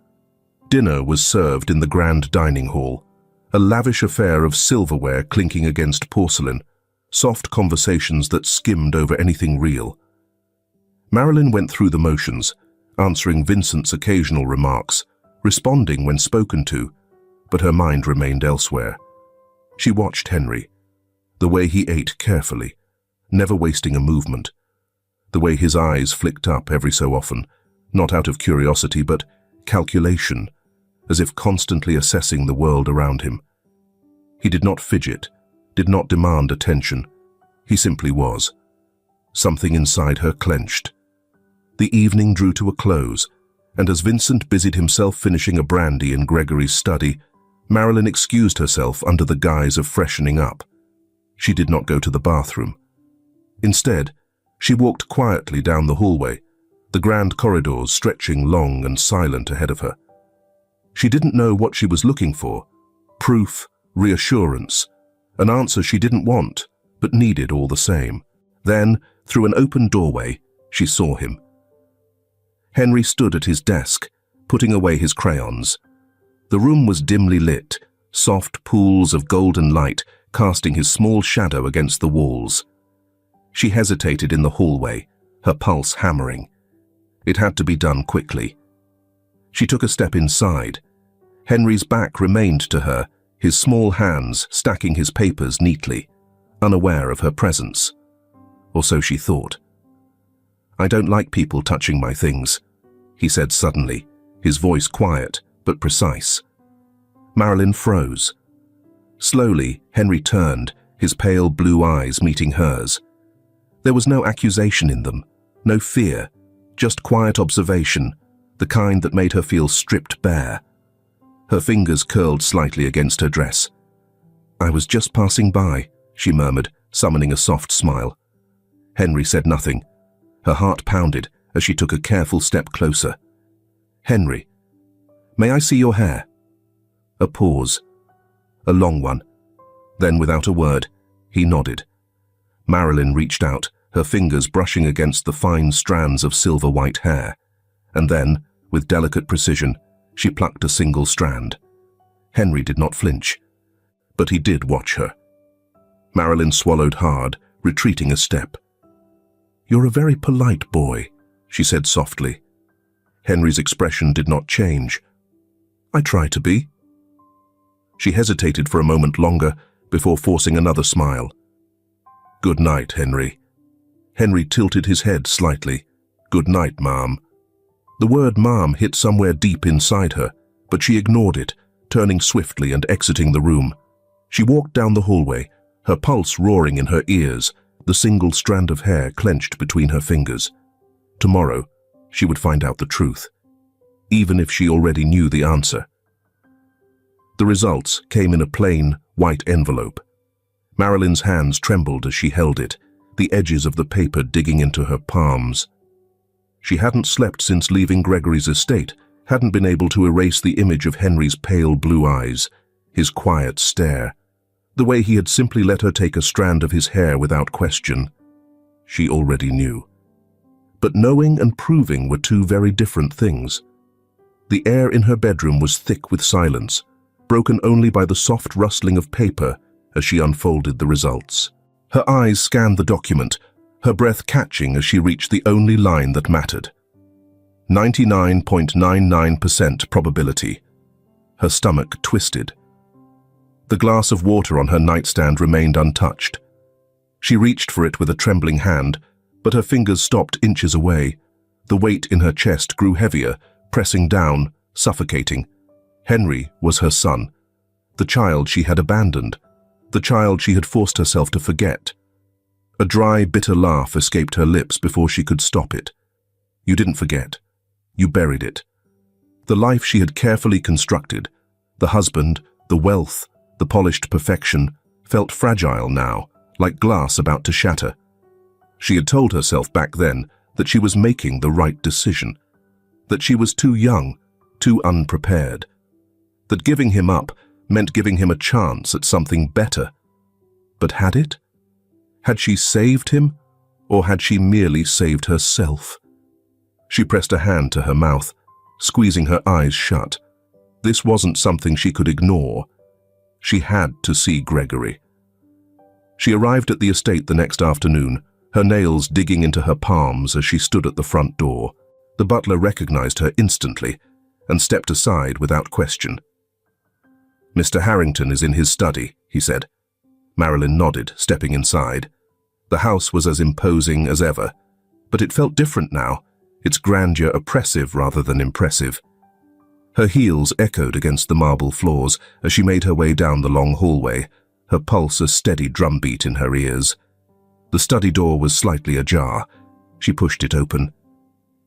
Dinner was served in the grand dining hall, a lavish affair of silverware clinking against porcelain, soft conversations that skimmed over anything real. Marilyn went through the motions, answering Vincent's occasional remarks, responding when spoken to, but her mind remained elsewhere. She watched Henry, the way he ate carefully, never wasting a movement, the way his eyes flicked up every so often, not out of curiosity but calculation, as if constantly assessing the world around him. He did not fidget, did not demand attention. He simply was. Something inside her clenched. The evening drew to a close, and as Vincent busied himself finishing a brandy in Gregory's study, Marilyn excused herself under the guise of freshening up. She did not go to the bathroom. Instead, she walked quietly down the hallway, the grand corridors stretching long and silent ahead of her. She didn't know what she was looking for, proof reassurance, an answer she didn't want, but needed all the same. Then, through an open doorway, she saw him. Henry stood at his desk, putting away his crayons. The room was dimly lit, soft pools of golden light casting his small shadow against the walls. She hesitated in the hallway, her pulse hammering. It had to be done quickly. She took a step inside. Henry's back remained to her, his small hands stacking his papers neatly, unaware of her presence. Or so she thought. "I don't like people touching my things," he said suddenly, his voice quiet but precise. Marilyn froze. Slowly, Henry turned, his pale blue eyes meeting hers. There was no accusation in them, no fear, just quiet observation, the kind that made her feel stripped bare. Her fingers curled slightly against her dress. "I was just passing by," she murmured, summoning a soft smile. Henry said nothing. Her heart pounded as she took a careful step closer. "Henry, may I see your hair?" A pause. A long one. Then, without a word, he nodded. Marilyn reached out, her fingers brushing against the fine strands of silver-white hair. And then, with delicate precision, she plucked a single strand. Henry did not flinch, but he did watch her. Marilyn swallowed hard, retreating a step. "You're a very polite boy," she said softly. Henry's expression did not change. "I try to be." She hesitated for a moment longer before forcing another smile. "Good night, Henry." Henry tilted his head slightly. "Good night, Mom." The word Mom hit somewhere deep inside her, but she ignored it, turning swiftly and exiting the room. She walked down the hallway, her pulse roaring in her ears, the single strand of hair clenched between her fingers. Tomorrow, she would find out the truth, even if she already knew the answer. The results came in a plain, white envelope. Marilyn's hands trembled as she held it, the edges of the paper digging into her palms. She hadn't slept since leaving Gregory's estate, hadn't been able to erase the image of Henry's pale blue eyes, his quiet stare, the way he had simply let her take a strand of his hair without question. She already knew. But knowing and proving were two very different things. The air in her bedroom was thick with silence, broken only by the soft rustling of paper as she unfolded the results. Her eyes scanned the document, her breath catching as she reached the only line that mattered. 99.99% probability. Her stomach twisted. The glass of water on her nightstand remained untouched. She reached for it with a trembling hand, but her fingers stopped inches away. The weight in her chest grew heavier, pressing down, suffocating. Henry was her son, the child she had abandoned, the child she had forced herself to forget. A dry, bitter laugh escaped her lips before she could stop it. You didn't forget. You buried it. The life she had carefully constructed, the husband, the wealth, the polished perfection, felt fragile now, like glass about to shatter. She had told herself back then that she was making the right decision, that she was too young, too unprepared, that giving him up meant giving him a chance at something better. But had it? Had she saved him, or had she merely saved herself? She pressed a hand to her mouth, squeezing her eyes shut. This wasn't something she could ignore. She had to see Gregory. She arrived at the estate the next afternoon, her nails digging into her palms as she stood at the front door. The butler recognized her instantly and stepped aside without question. "Mr. Harrington is in his study," he said. Marilyn nodded, stepping inside. The house was as imposing as ever, but it felt different now, its grandeur oppressive rather than impressive. Her heels echoed against the marble floors as she made her way down the long hallway, her pulse a steady drumbeat in her ears. The study door was slightly ajar. She pushed it open.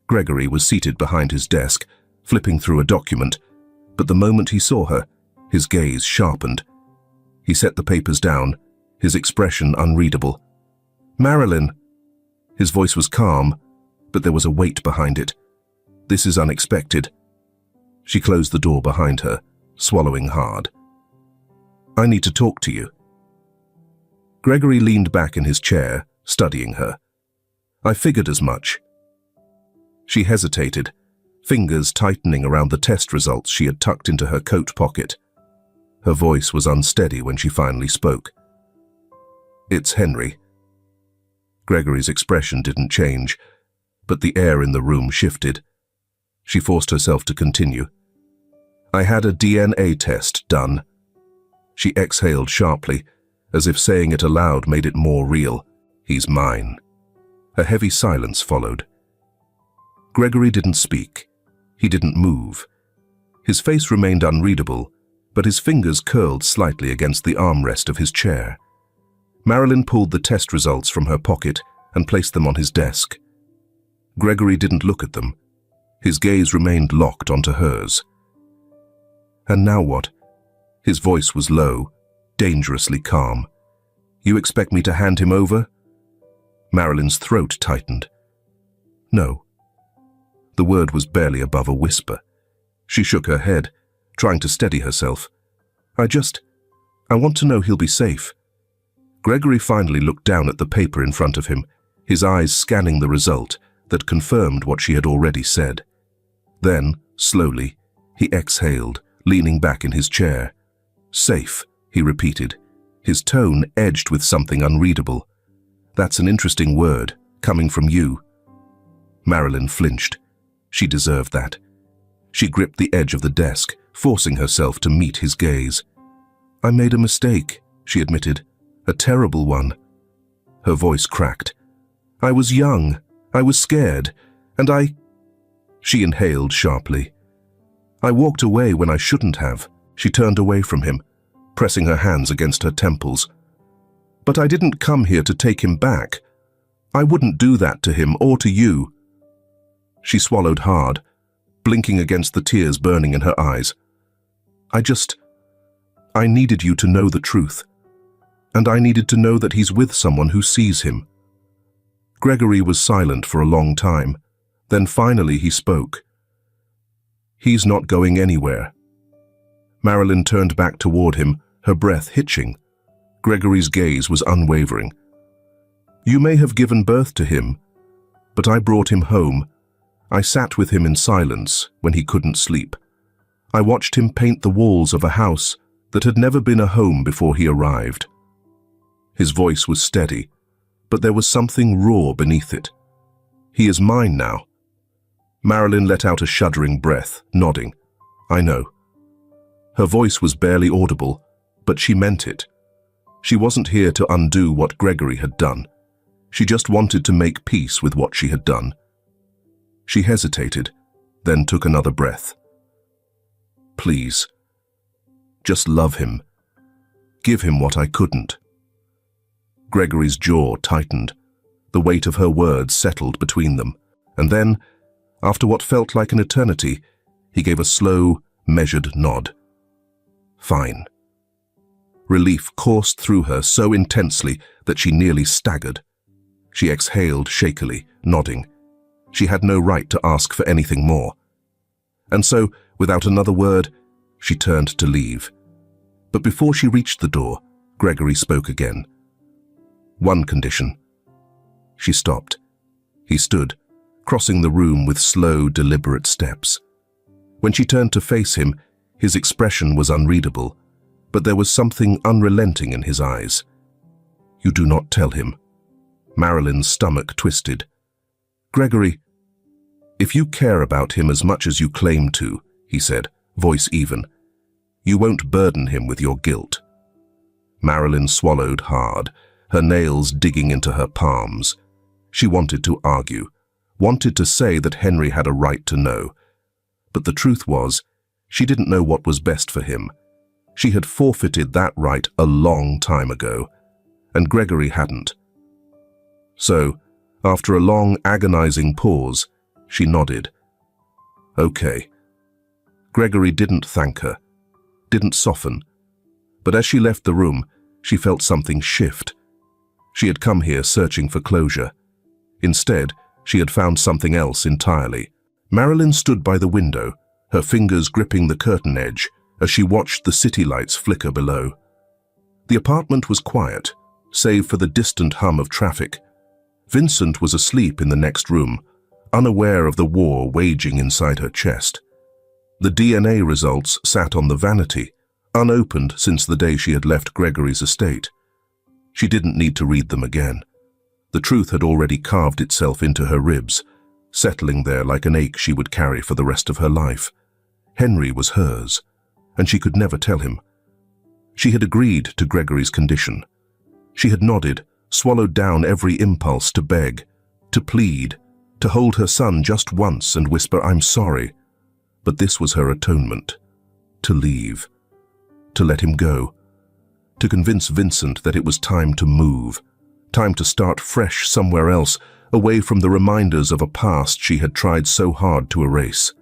Gregory was seated behind his desk, flipping through a document, but the moment he saw her, his gaze sharpened. He set the papers down, his expression unreadable. "Marilyn!" His voice was calm, but there was a weight behind it. "This is unexpected." She closed the door behind her, swallowing hard. I need to talk to you." Gregory leaned back in his chair, studying her. "I figured as much." She hesitated, fingers tightening around the test results she had tucked into her coat pocket. Her voice was unsteady when she finally spoke. "It's Henry." Gregory's expression didn't change, but the air in the room shifted. She forced herself to continue. "I had a DNA test done." She exhaled sharply, as if saying it aloud made it more real. "He's mine." A heavy silence followed. Gregory didn't speak. He didn't move. His face remained unreadable, but his fingers curled slightly against the armrest of his chair. Marilyn pulled the test results from her pocket and placed them on his desk. Gregory didn't look at them. His gaze remained locked onto hers. "And now what?" His voice was low, dangerously calm. "You expect me to hand him over?" Marilyn's throat tightened. "No." The word was barely above a whisper. She shook her head, trying to steady herself. I want to know he'll be safe." Gregory finally looked down at the paper in front of him, his eyes scanning the result that confirmed what she had already said. Then, slowly, he exhaled, leaning back in his chair. "Safe," he repeated, his tone edged with something unreadable. "That's an interesting word, coming from you." Marilyn flinched. She deserved that. She gripped the edge of the desk, forcing herself to meet his gaze. "I made a mistake," she admitted. "A terrible one." Her voice cracked. "I was young, I was scared, and She inhaled sharply. "I walked away when I shouldn't have." She turned away from him, pressing her hands against her temples. "But I didn't come here to take him back. I wouldn't do that to him or to you." She swallowed hard, blinking against the tears burning in her eyes. I needed you to know the truth. And I needed to know that he's with someone who sees him." Gregory was silent for a long time. Then finally he spoke. "He's not going anywhere." Marilyn turned back toward him, her breath hitching. Gregory's gaze was unwavering. "You may have given birth to him, but I brought him home. I sat with him in silence when he couldn't sleep. I watched him paint the walls of a house that had never been a home before he arrived." His voice was steady, but there was something raw beneath it. "He is mine now." Marilyn let out a shuddering breath, nodding. "I know." Her voice was barely audible, but she meant it. She wasn't here to undo what Gregory had done. She just wanted to make peace with what she had done. She hesitated, then took another breath. "Please, just love him. Give him what I couldn't." Gregory's jaw tightened. The weight of her words settled between them. And then, after what felt like an eternity, he gave a slow, measured nod. "Fine." Relief coursed through her so intensely that she nearly staggered. She exhaled shakily, nodding. She had no right to ask for anything more. And so, without another word, she turned to leave. But before she reached the door, Gregory spoke again. "One condition." She stopped. He stood, crossing the room with slow, deliberate steps. When she turned to face him, his expression was unreadable, but there was something unrelenting in his eyes. "You do not tell him." Marilyn's stomach twisted. "Gregory, if you care about him as much as you claim to," he said, voice even, "you won't burden him with your guilt." Marilyn swallowed hard, her nails digging into her palms. She wanted to argue, wanted to say that Henry had a right to know. But the truth was, she didn't know what was best for him. She had forfeited that right a long time ago, and Gregory hadn't. So, after a long, agonizing pause, she nodded. "Okay." Gregory didn't thank her, didn't soften, but as she left the room, she felt something shift. She had come here searching for closure. Instead, she had found something else entirely. Marilyn stood by the window, her fingers gripping the curtain edge as she watched the city lights flicker below. The apartment was quiet, save for the distant hum of traffic. Vincent was asleep in the next room, unaware of the war waging inside her chest. The DNA results sat on the vanity, unopened since the day she had left Gregory's estate. She didn't need to read them again. The truth had already carved itself into her ribs, settling there like an ache she would carry for the rest of her life. Henry was hers, and she could never tell him. She had agreed to Gregory's condition. She had nodded, swallowed down every impulse to beg, to plead, to hold her son just once and whisper, "I'm sorry." But this was her atonement. To leave. To let him go. To convince Vincent that it was time to move. Time to start fresh somewhere else, away from the reminders of a past she had tried so hard to erase.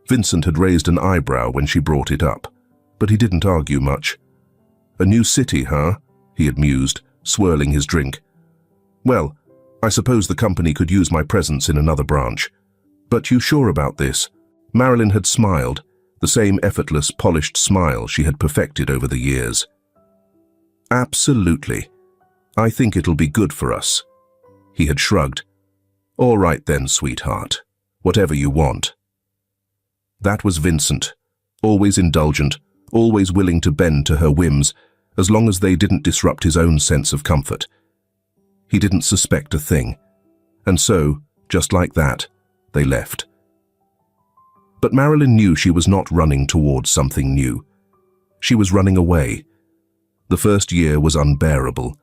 Vincent had raised an eyebrow when she brought it up, but he didn't argue much. "A new city, huh?" he had mused, swirling his drink. "Well, I suppose the company could use my presence in another branch. But you sure about this?" Marilyn had smiled, the same effortless, polished smile she had perfected over the years. "Absolutely. I think it'll be good for us." He had shrugged. "All right then, sweetheart. Whatever you want." That was Vincent, always indulgent, always willing to bend to her whims, as long as they didn't disrupt his own sense of comfort. He didn't suspect a thing. And so, just like that, they left. But Marilyn knew she was not running towards something new. She was running away. The first year was unbearable.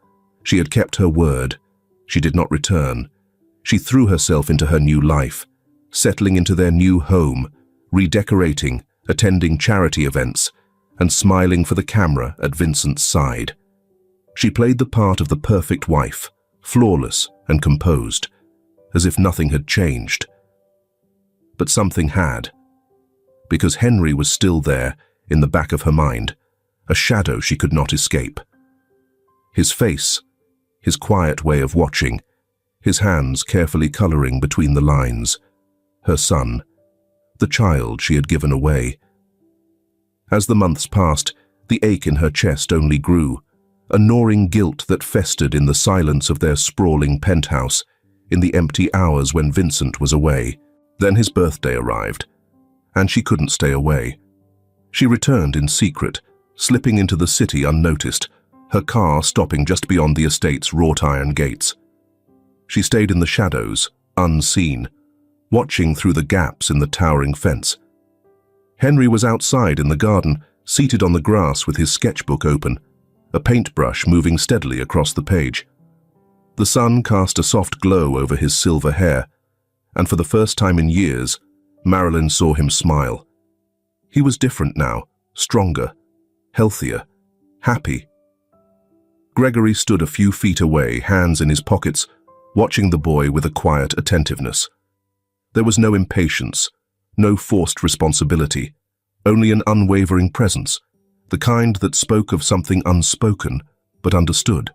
She had kept her word. She did not return. She threw herself into her new life, settling into their new home, redecorating, attending charity events, and smiling for the camera at Vincent's side. She played the part of the perfect wife, flawless and composed, as if nothing had changed. But something had, because Henry was still there in the back of her mind, a shadow she could not escape. His face, his quiet way of watching, his hands carefully coloring between the lines, her son, the child she had given away. As the months passed, the ache in her chest only grew, a gnawing guilt that festered in the silence of their sprawling penthouse, in the empty hours when Vincent was away. Then his birthday arrived, and she couldn't stay away. She returned in secret, slipping into the city unnoticed, her car stopping just beyond the estate's wrought iron gates. She stayed in the shadows, unseen, watching through the gaps in the towering fence. Henry was outside in the garden, seated on the grass with his sketchbook open, a paintbrush moving steadily across the page. The sun cast a soft glow over his silver hair, and for the first time in years, Marilyn saw him smile. He was different now, stronger, healthier, happy. Gregory stood a few feet away, hands in his pockets, watching the boy with a quiet attentiveness. There was no impatience, no forced responsibility, only an unwavering presence, the kind that spoke of something unspoken but understood.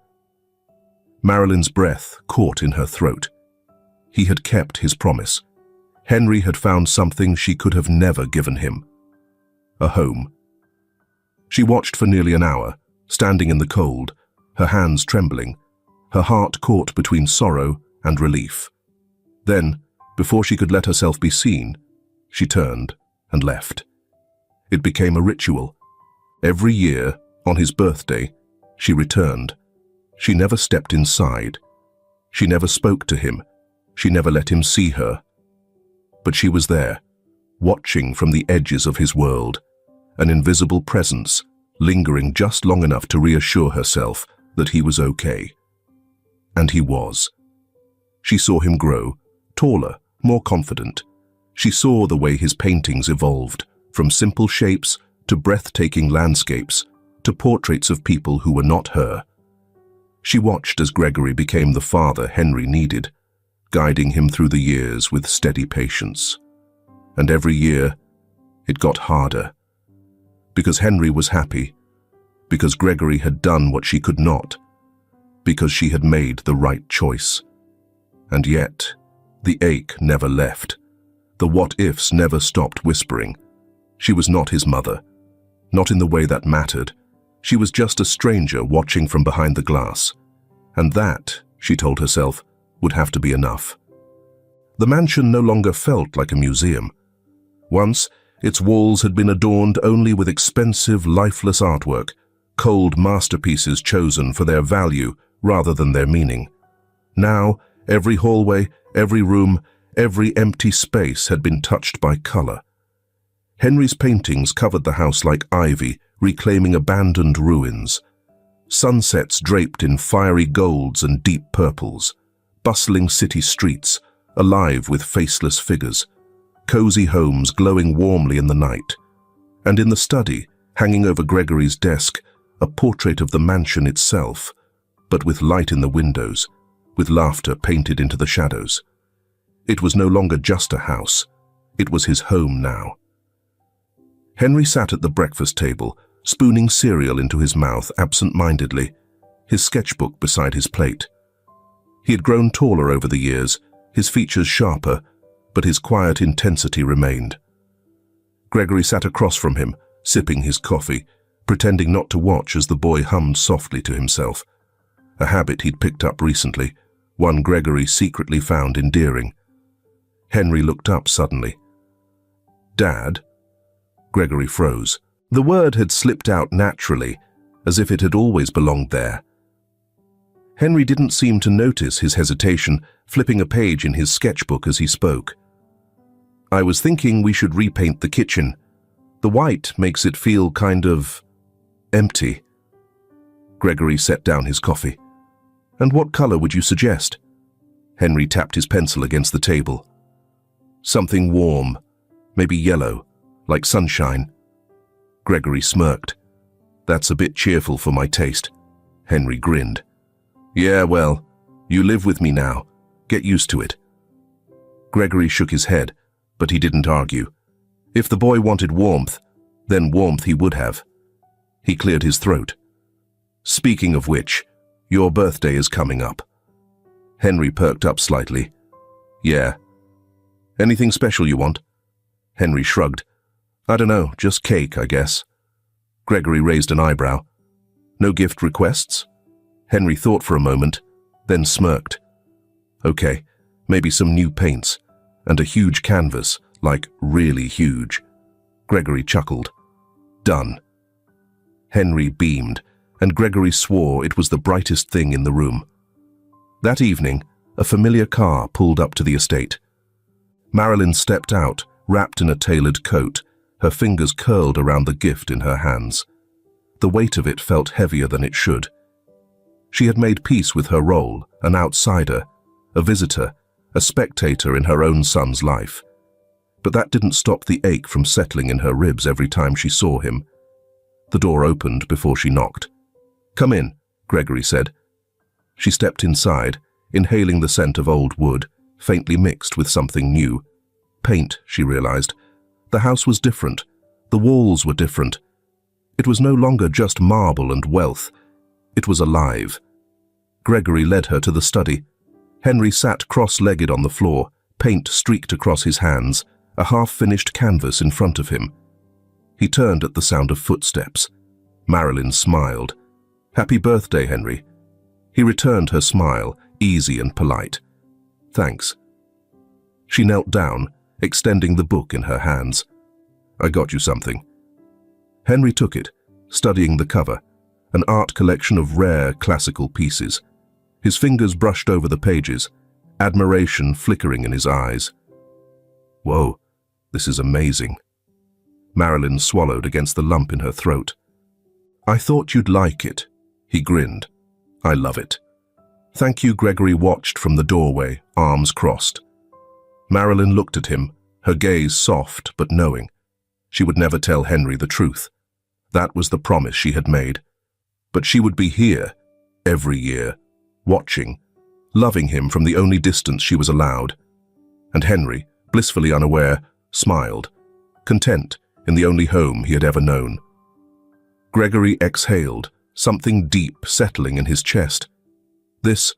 Marilyn's breath caught in her throat. He had kept his promise. Henry had found something she could have never given him. A home. She watched for nearly an hour, standing in the cold, her hands trembling, her heart caught between sorrow and relief. Then, before she could let herself be seen, she turned and left. It became a ritual. Every year, on his birthday, she returned. She never stepped inside. She never spoke to him. She never let him see her. But she was there, watching from the edges of his world, an invisible presence, lingering just long enough to reassure herself that he was okay. And he was. She saw him grow, taller, more confident. She saw the way his paintings evolved, from simple shapes to breathtaking landscapes, to portraits of people who were not her. She watched as Gregory became the father Henry needed, guiding him through the years with steady patience. And every year, it got harder. Because Henry was happy, because Gregory had done what she could not, because she had made the right choice. And yet, the ache never left. The what-ifs never stopped whispering. She was not his mother, not in the way that mattered, She was just a stranger watching from behind the glass. And that, she told herself, would have to be enough. The mansion no longer felt like a museum. Once, its walls had been adorned only with expensive, lifeless artwork, cold masterpieces chosen for their value rather than their meaning. Now, every hallway, every room, every empty space had been touched by color. Henry's paintings covered the house like ivy, reclaiming abandoned ruins. Sunsets draped in fiery golds and deep purples. Bustling city streets, alive with faceless figures. Cozy homes glowing warmly in the night. And in the study, hanging over Gregory's desk, a portrait of the mansion itself, but with light in the windows, with laughter painted into the shadows. It was no longer just a house. It was his home now. Henry sat at the breakfast table, spooning cereal into his mouth absent-mindedly, his sketchbook beside his plate. He had grown taller over the years, his features sharper, but his quiet intensity remained. Gregory sat across from him, sipping his coffee, pretending not to watch as the boy hummed softly to himself. A habit he'd picked up recently, one Gregory secretly found endearing. Henry looked up suddenly. "Dad?" Gregory froze. The word had slipped out naturally, as if it had always belonged there. Henry didn't seem to notice his hesitation, flipping a page in his sketchbook as he spoke. "I was thinking we should repaint the kitchen. The white makes it feel kind of empty." Gregory set down his coffee. "And what color would you suggest?" Henry tapped his pencil against the table. "Something warm, maybe yellow, like sunshine." Gregory smirked. "That's a bit cheerful for my taste." Henry grinned. "Yeah, well, you live with me now. Get used to it." Gregory shook his head, but he didn't argue. If the boy wanted warmth, then warmth he would have. He cleared his throat. "Speaking of which, your birthday is coming up." Henry perked up slightly. "Yeah. Anything special you want?" Henry shrugged. "I don't know, just cake, I guess." Gregory raised an eyebrow. "No gift requests?" Henry thought for a moment, then smirked. "Okay, maybe some new paints, and a huge canvas, like really huge." Gregory chuckled. "Done." Henry beamed, and Gregory swore it was the brightest thing in the room. That evening, a familiar car pulled up to the estate. Marilyn stepped out, wrapped in a tailored coat, her fingers curled around the gift in her hands. The weight of it felt heavier than it should. She had made peace with her role, an outsider, a visitor, a spectator in her own son's life. But that didn't stop the ache from settling in her ribs every time she saw him. The door opened before she knocked. "Come in," Gregory said. She stepped inside, inhaling the scent of old wood, faintly mixed with something new. Paint, she realized. The house was different. The walls were different. It was no longer just marble and wealth. It was alive. Gregory led her to the study. Henry sat cross-legged on the floor, paint streaked across his hands, a half-finished canvas in front of him. He turned at the sound of footsteps. Marilyn smiled. "Happy birthday, Henry." He returned her smile, easy and polite. "Thanks." She knelt down, extending the book in her hands. "I got you something." Henry took it, studying the cover, an art collection of rare classical pieces. His fingers brushed over the pages, admiration flickering in his eyes. "Whoa, this is amazing." Marilyn swallowed against the lump in her throat. "I thought you'd like it," he grinned. "I love it." "Thank you." Gregory watched from the doorway, arms crossed. Marilyn looked at him, her gaze soft but knowing. She would never tell Henry the truth. That was the promise she had made. But she would be here, every year, watching, loving him from the only distance she was allowed. And Henry, blissfully unaware, smiled, content in the only home he had ever known. Gregory exhaled, something deep settling in his chest. This